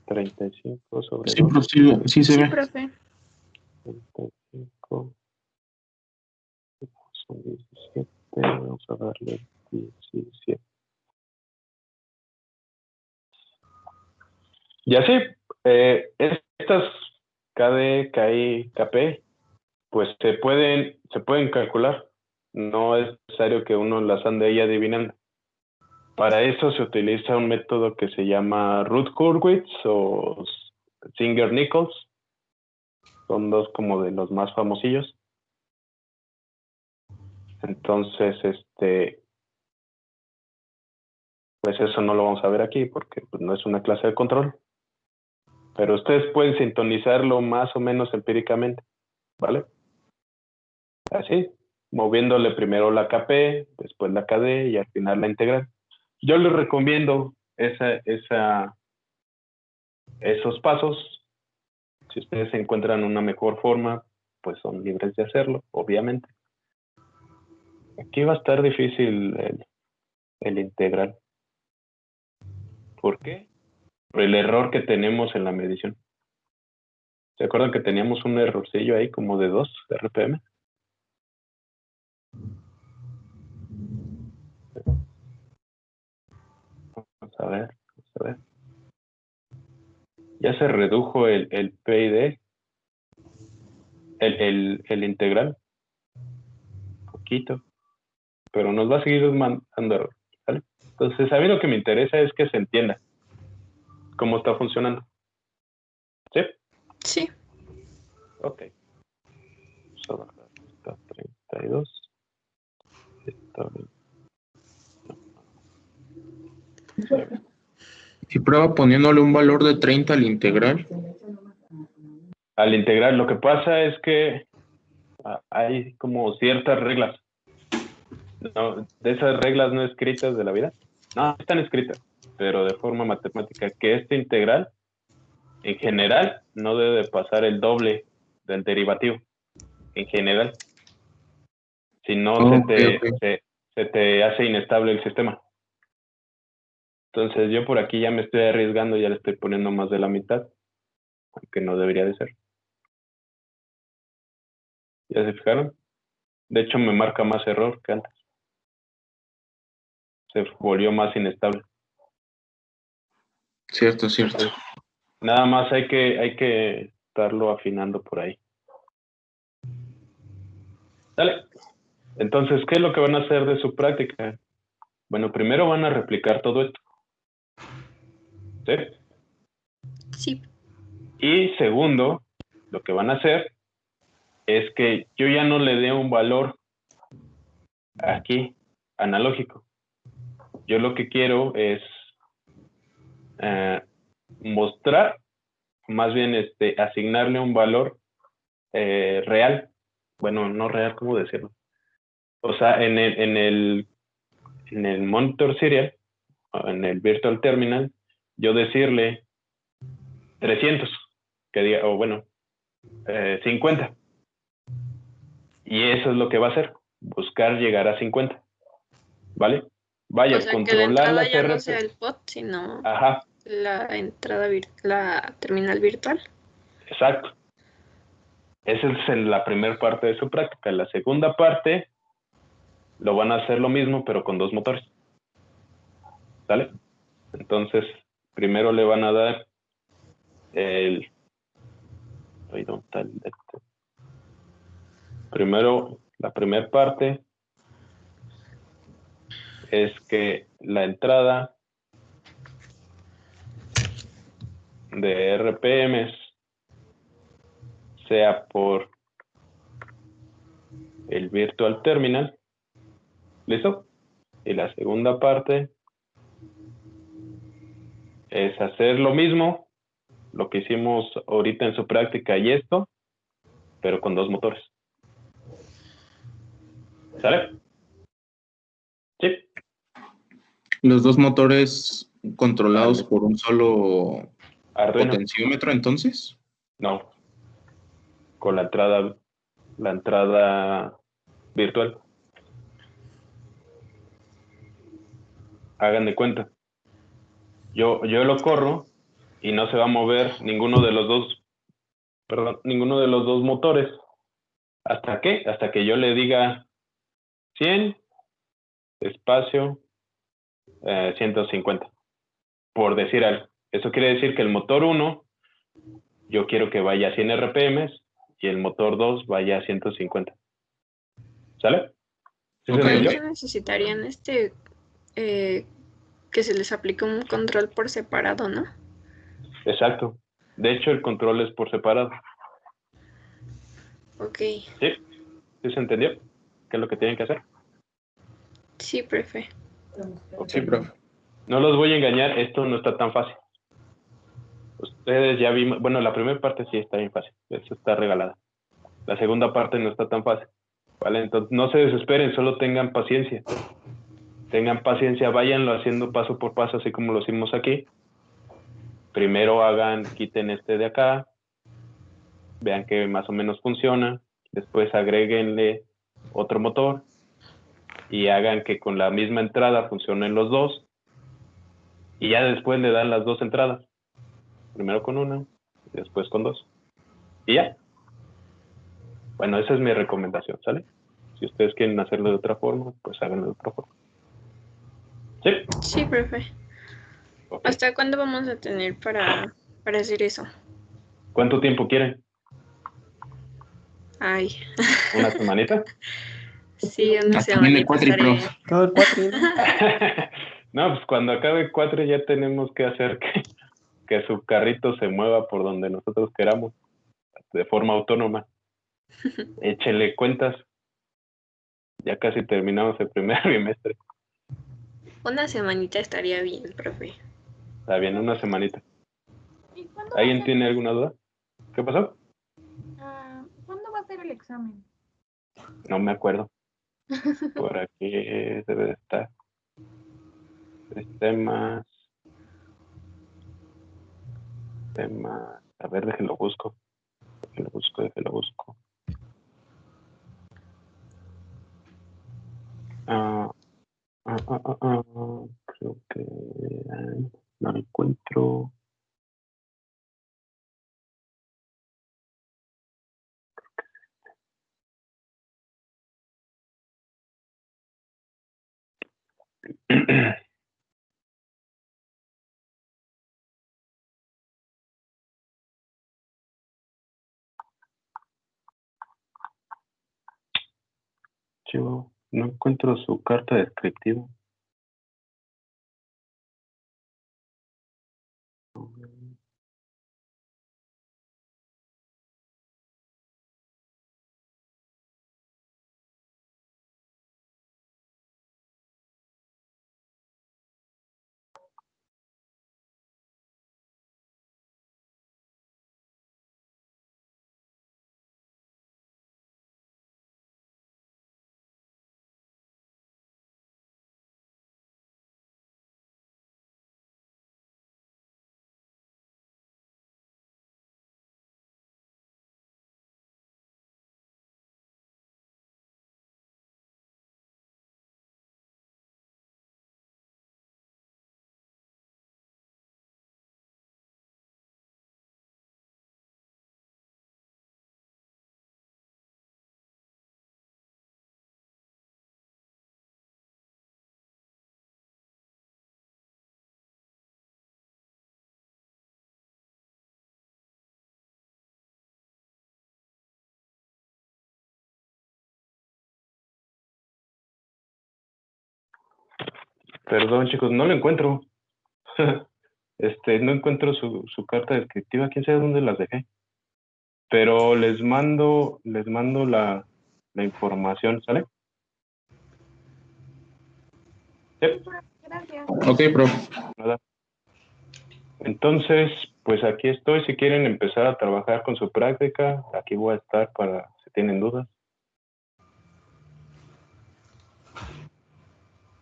35 sobre Sí, 2. prosigo, sí se Sí, ve. profe. 35 son 17. Vamos a darle 17. Y así, estas KD, KI, KP, pues se pueden calcular. No es necesario que uno las ande ahí adivinando. Para eso se utiliza un método que se llama Routh-Hurwitz o Singer-Nichols. Son dos como de los más famosillos. Entonces, pues eso no lo vamos a ver aquí porque pues, no es una clase de control. Pero ustedes pueden sintonizarlo más o menos empíricamente, ¿vale? Así, moviéndole primero la KP, después la KD y al final la integral. Yo les recomiendo esos pasos. Si ustedes encuentran una mejor forma, pues son libres de hacerlo, obviamente. Aquí va a estar difícil el integral. ¿Por qué? Por el error que tenemos en la medición. ¿Se acuerdan que teníamos un errorcillo ahí como de 2 RPM? Vamos a ver. Ya se redujo el PID, el integral, poquito, pero nos va a seguir mandando error, ¿vale? Entonces, a mí lo que me interesa es que se entienda cómo está funcionando. ¿Sí? Sí. Ok. Vamos a bajar esta 32. Esta 20. Y prueba poniéndole un valor de 30 al integral. Al integral, lo que pasa es que hay como ciertas reglas. ¿No? De esas reglas no escritas de la vida. No, están escritas, pero de forma matemática, que este integral, en general, no debe pasar el doble del derivativo. En general. Si no, Ok. se te hace inestable el sistema. Entonces yo por aquí ya me estoy arriesgando, ya le estoy poniendo más de la mitad, aunque no debería de ser. ¿Ya se fijaron? De hecho me marca más error que antes. Se volvió más inestable. Cierto. Entonces, nada más hay que estarlo afinando por ahí. Dale. Entonces, ¿qué es lo que van a hacer de su práctica? Bueno, primero van a replicar todo esto. ¿Sí? Sí. Y segundo, lo que van a hacer es que yo ya no le dé un valor aquí analógico. Yo lo que quiero es mostrar, más bien asignarle un valor real. Bueno, no real, ¿cómo decirlo? O sea, en el monitor serial, en el virtual terminal, yo decirle 300, que diga, o bueno, 50. Y eso es lo que va a hacer, buscar llegar a 50. ¿Vale? Vaya, O sea, que la controlar entrada las ya no RP. sea el POT, sino Ajá, la entrada, la terminal virtual. exacto. Esa es la primera parte de su práctica. La segunda parte lo van a hacer lo mismo, pero con 2 motores. ¿Sale? Entonces, primero le van a dar el... ¿Dónde está el Primero, la primera parte es que la entrada de RPMs sea por el virtual terminal. ¿Listo? Y la segunda parte es hacer lo mismo, lo que hicimos ahorita en su práctica y esto, pero con 2 motores. ¿Sale? Sí. Los 2 motores controlados Vale. por un solo Arduino. potenciómetro, entonces. No. Con la entrada virtual. Hagan de cuenta. Yo lo corro y no se va a mover ninguno de los dos motores. ¿Hasta qué? Hasta que yo le diga 100, espacio, 150. Por decir algo. Eso quiere decir que el motor 1, yo quiero que vaya a 100 RPM y el motor 2 vaya a 150. ¿Sale? ¿Sí se Ok, Para entendió? eso necesitarían que se les aplique un control por separado, ¿no? Exacto. De hecho, el control es por separado. Ok. ¿Sí? ¿Sí se entendió? ¿Qué es lo que tienen que hacer? Sí, profe. Ok. sí, profe. No los voy a engañar, esto no está tan fácil. Ustedes ya vimos, bueno, la primera parte sí está bien fácil, eso está regalada. La segunda parte no está tan fácil, ¿vale? Entonces no se desesperen, solo tengan paciencia. Tengan paciencia, váyanlo haciendo paso por paso, así como lo hicimos aquí. Primero quiten este de acá, vean que más o menos funciona, después agréguenle otro motor y hagan que con la misma entrada funcionen los dos y ya después le dan las 2 entradas. Primero con una, y después con 2. Y ya. Bueno, esa es mi recomendación, ¿sale? Si ustedes quieren hacerlo de otra forma, pues háganlo de otra forma. ¿Sí? Sí, profe. Ok. ¿Hasta cuándo vamos a tener para hacer eso? ¿Cuánto tiempo quieren? Ay, ¿Una semanita? sí, una Hasta viene semanita cuatri, estaré bien. profe. Todo el cuatri, ¿no? No, pues cuando acabe 4 ya tenemos que hacer que su carrito se mueva por donde nosotros queramos, de forma autónoma. Échenle cuentas. Ya casi terminamos el primer bimestre. Una semanita estaría bien, profe. Está bien, una semanita. ¿Y cuándo va a ¿Alguien ser? tiene alguna duda? ¿Qué pasó? ¿Cuándo va a ser el examen? No me acuerdo. Por aquí debe de estar. Sistemas. A ver, déjenlo busco. Déjenlo busco. Ah, creo que no lo encuentro. Yo no encuentro su carta descriptiva. Perdón, chicos, no lo encuentro. No encuentro su carta descriptiva. ¿Quién sabe dónde las dejé? Pero les mando la información, ¿sale? Sí, Gracias. Ok, profe. nada. Entonces, pues aquí estoy. Si quieren empezar a trabajar con su práctica, aquí voy a estar para si tienen dudas.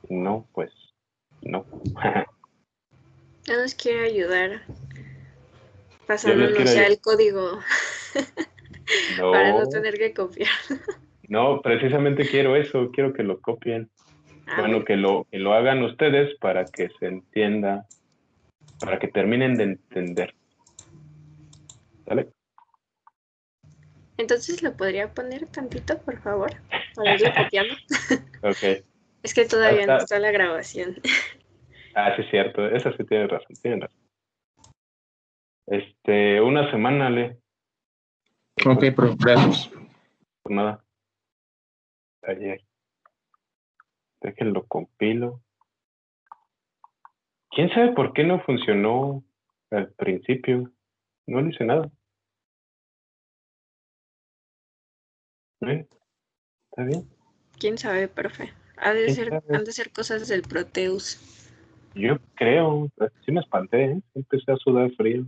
Si no, pues no. Ya nos quiere ayudar Yo les pasándonos quiero ya ayudar. el código para no No, tener que copiar. no, precisamente quiero eso. Quiero que lo copien. Ah, Bueno, bueno. que lo hagan ustedes para que se entienda, para que terminen de entender. ¿Sale? Entonces lo podría poner tantito, por favor, para irlo copiando. Ok. Es que todavía no Hasta, está la grabación. sí, es cierto. Eso sí tiene razón. Tienen razón. Una semana, Le. Ok, profe, gracias. Por nada. Ayer. Déjenlo compilo. ¿Quién sabe por qué no funcionó al principio? No le hice nada. ¿Está bien? ¿Quién sabe, profe? ¿Quién sabe? Han de ser cosas del Proteus. Yo creo. Sí me espanté, ¿eh? Empecé a sudar frío.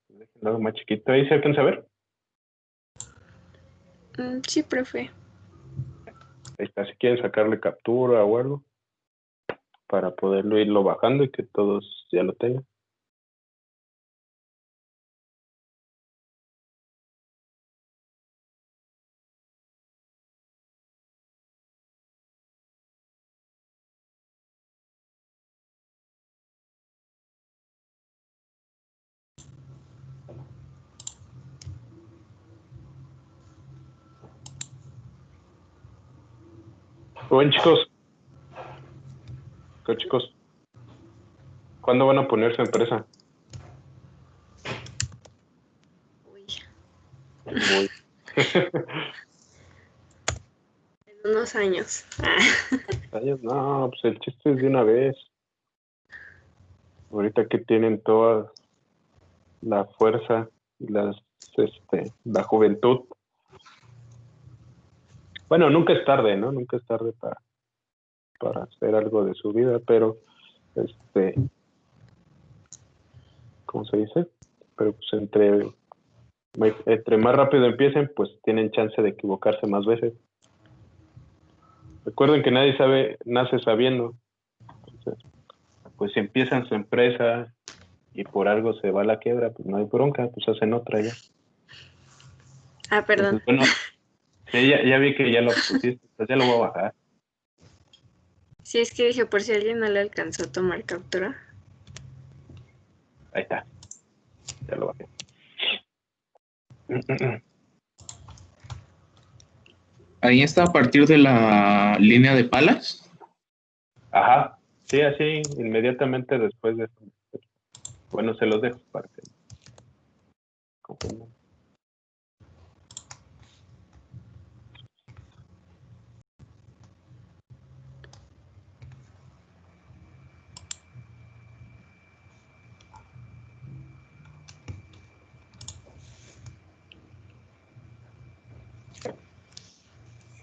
Déjenlo algo más chiquito. ¿Ahí se alcanza a ver? Sí, profe. Ahí está. Si quieren sacarle captura o algo para poderlo irlo bajando y que todos ya lo tengan. Bueno, chicos. Chicos. ¿Cuándo van a poner su empresa? Uy, Muy. en unos años. Años, no, pues el chiste es de una vez. Ahorita que tienen toda la fuerza y la juventud. Bueno, nunca es tarde, ¿no? Nunca es tarde para hacer algo de su vida, pero ¿cómo se dice? Pero pues entre más rápido empiecen, pues tienen chance de equivocarse más veces. Recuerden que nadie nace sabiendo. Entonces, pues si empiezan su empresa y por algo se va a la quiebra, pues no hay bronca, pues hacen otra ya. Perdón. Entonces, bueno, sí, ya vi que ya lo pusiste, pues ya lo voy a bajar. Sí, es que dije, por si alguien no le alcanzó a tomar captura. Ahí está. Ya lo bajé. Ahí está a partir de la línea de palas. Ajá. Sí, así, inmediatamente después de eso. Bueno, se los dejo para que confundan.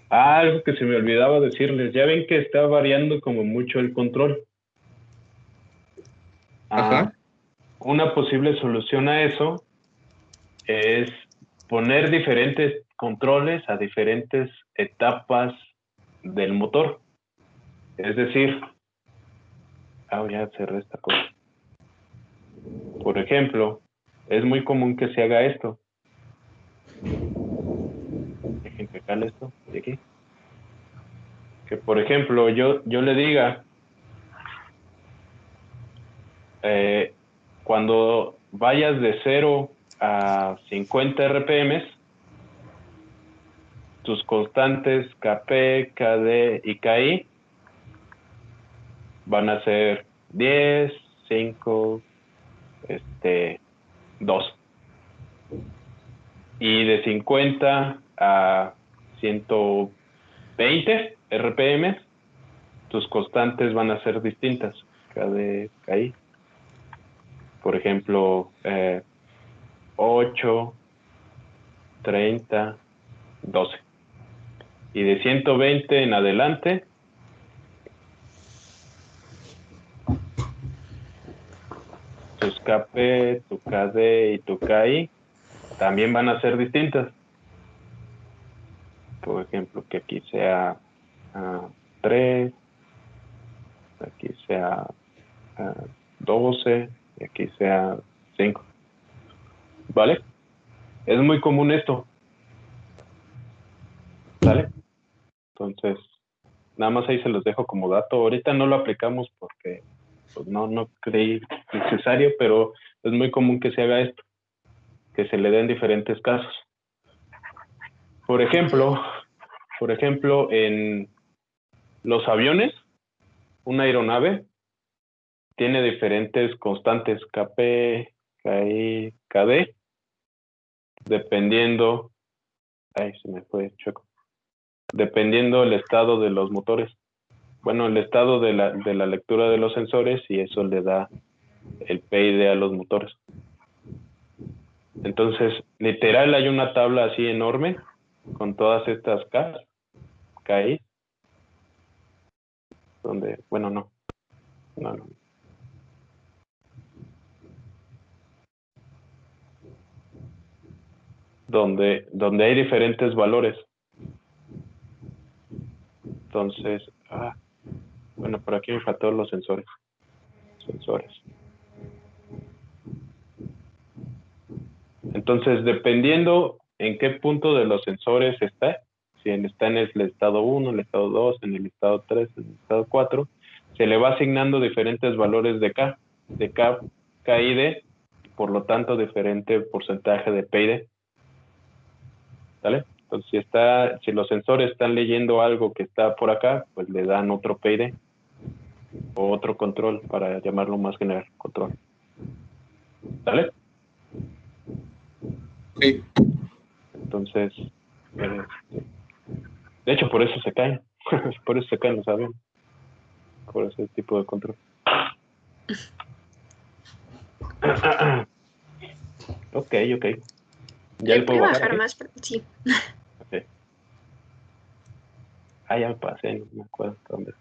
Algo que se me olvidaba decirles, ya ven que está variando como mucho el control. Ajá. Una posible solución a eso es poner diferentes controles a diferentes etapas del motor. Es decir, ya cerré esta cosa. Por ejemplo, es muy común que se haga esto. Dejen que cale esto de aquí. Que por ejemplo, yo le diga, cuando vayas de 0 a 50 RPM, tus constantes KP, KD y KI van a ser 10, 5, 2. Y de 50 a 120 20 RPM, tus constantes van a ser distintas. KD, KI. Por ejemplo, 8, 30, 12. Y de 120 en adelante, tus KP, tu KD y tu KI también van a ser distintas. Por ejemplo, que aquí sea 3, aquí sea 12, y aquí sea 5. ¿Vale? Es muy común esto. ¿Sale? Entonces, nada más ahí se los dejo como dato. Ahorita no lo aplicamos porque pues, no creí necesario, pero es muy común que se haga esto, que se le den diferentes casos. Por ejemplo, en los aviones, una aeronave tiene diferentes constantes, KP, KI, KD, dependiendo, se me fue chueco, dependiendo el estado de los motores. Bueno, el estado de la lectura de los sensores, y eso le da el PID a los motores. Entonces, literal hay una tabla así enorme con todas estas KI, donde, bueno, no. Donde hay diferentes valores. Entonces, bueno, por aquí me faltaron los sensores. Entonces, dependiendo en qué punto de los sensores está, si está en el estado 1, el estado 2, en el estado 3, en el estado 4, se le va asignando diferentes valores de K, KID, por lo tanto, diferente porcentaje de PID. ¿Vale? Entonces, si los sensores están leyendo algo que está por acá, pues le dan otro PID o otro control, para llamarlo más general, control. ¿Vale? Sí. Entonces, de hecho, por eso se caen. Por eso se caen los aviones. Por ese tipo de control. Ok. ¿Ya le puedo bajar más? Sí. Ok. Ya me pasé, no me acuerdo dónde.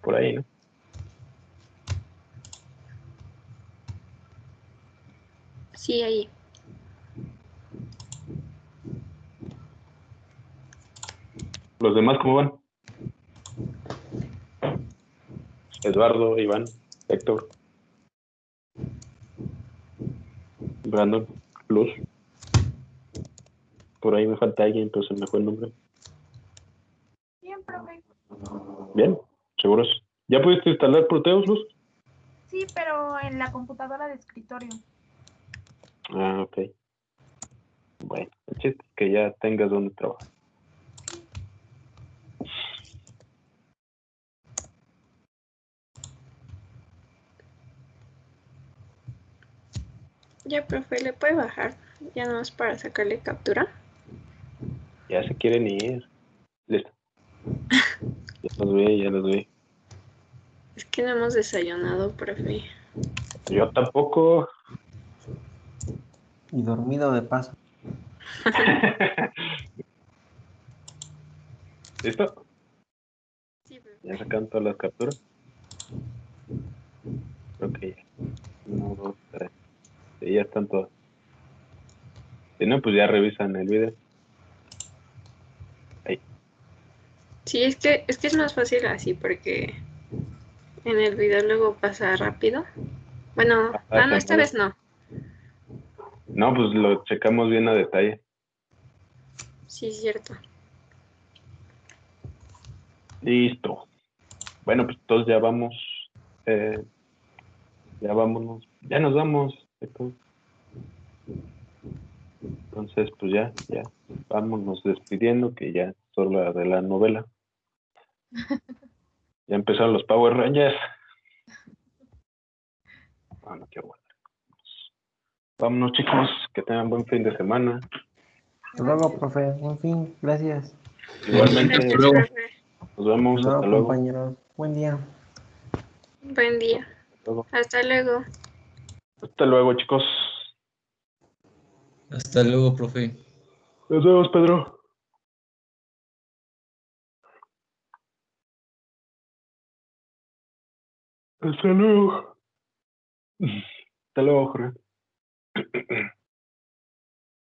Por ahí, ¿no? Sí, ahí. ¿Los demás cómo van? Eduardo, Iván, Héctor, Brandon, Luz. Por ahí me falta alguien, pero se me fue el nombre. Bien, profe. Bien, seguros. ¿Ya pudiste instalar Proteus, Luz? Sí, pero en la computadora de escritorio. Ok. Bueno, el chiste es que ya tengas donde trabajar. Ya, profe, ¿le puede bajar? Ya no es para sacarle captura. Ya se quieren ir. Listo. Ya los vi. Es que no hemos desayunado, profe. Yo tampoco. Y dormido de paso. ¿Listo? Sí, profe. Ya sacan todas las capturas. Ok. 1, 2, 3. Sí, ya están todas. Si no, pues ya revisan el video. Ahí. Sí, es que es más fácil así porque en el video luego pasa rápido. Bueno, no, esta vez no. No, pues lo checamos bien a detalle. Sí, es cierto. Listo. Bueno, pues todos ya vamos. Ya vámonos. Ya nos vamos. Entonces, pues ya. Vámonos despidiendo, que ya es hora de la novela. Ya empezaron los Power Rangers. Bueno, qué bueno. Vámonos, chicos. Que tengan buen fin de semana. Hasta luego, profe. En fin, gracias. Igualmente, Gracias, luego. profe. nos vemos. Hasta Hasta luego, luego. compañeros. Buen día. Buen día. Luego. Hasta luego. Hasta luego, chicos. Hasta luego, profe. Nos vemos, Pedro. Hasta luego. Hasta luego, Jorge.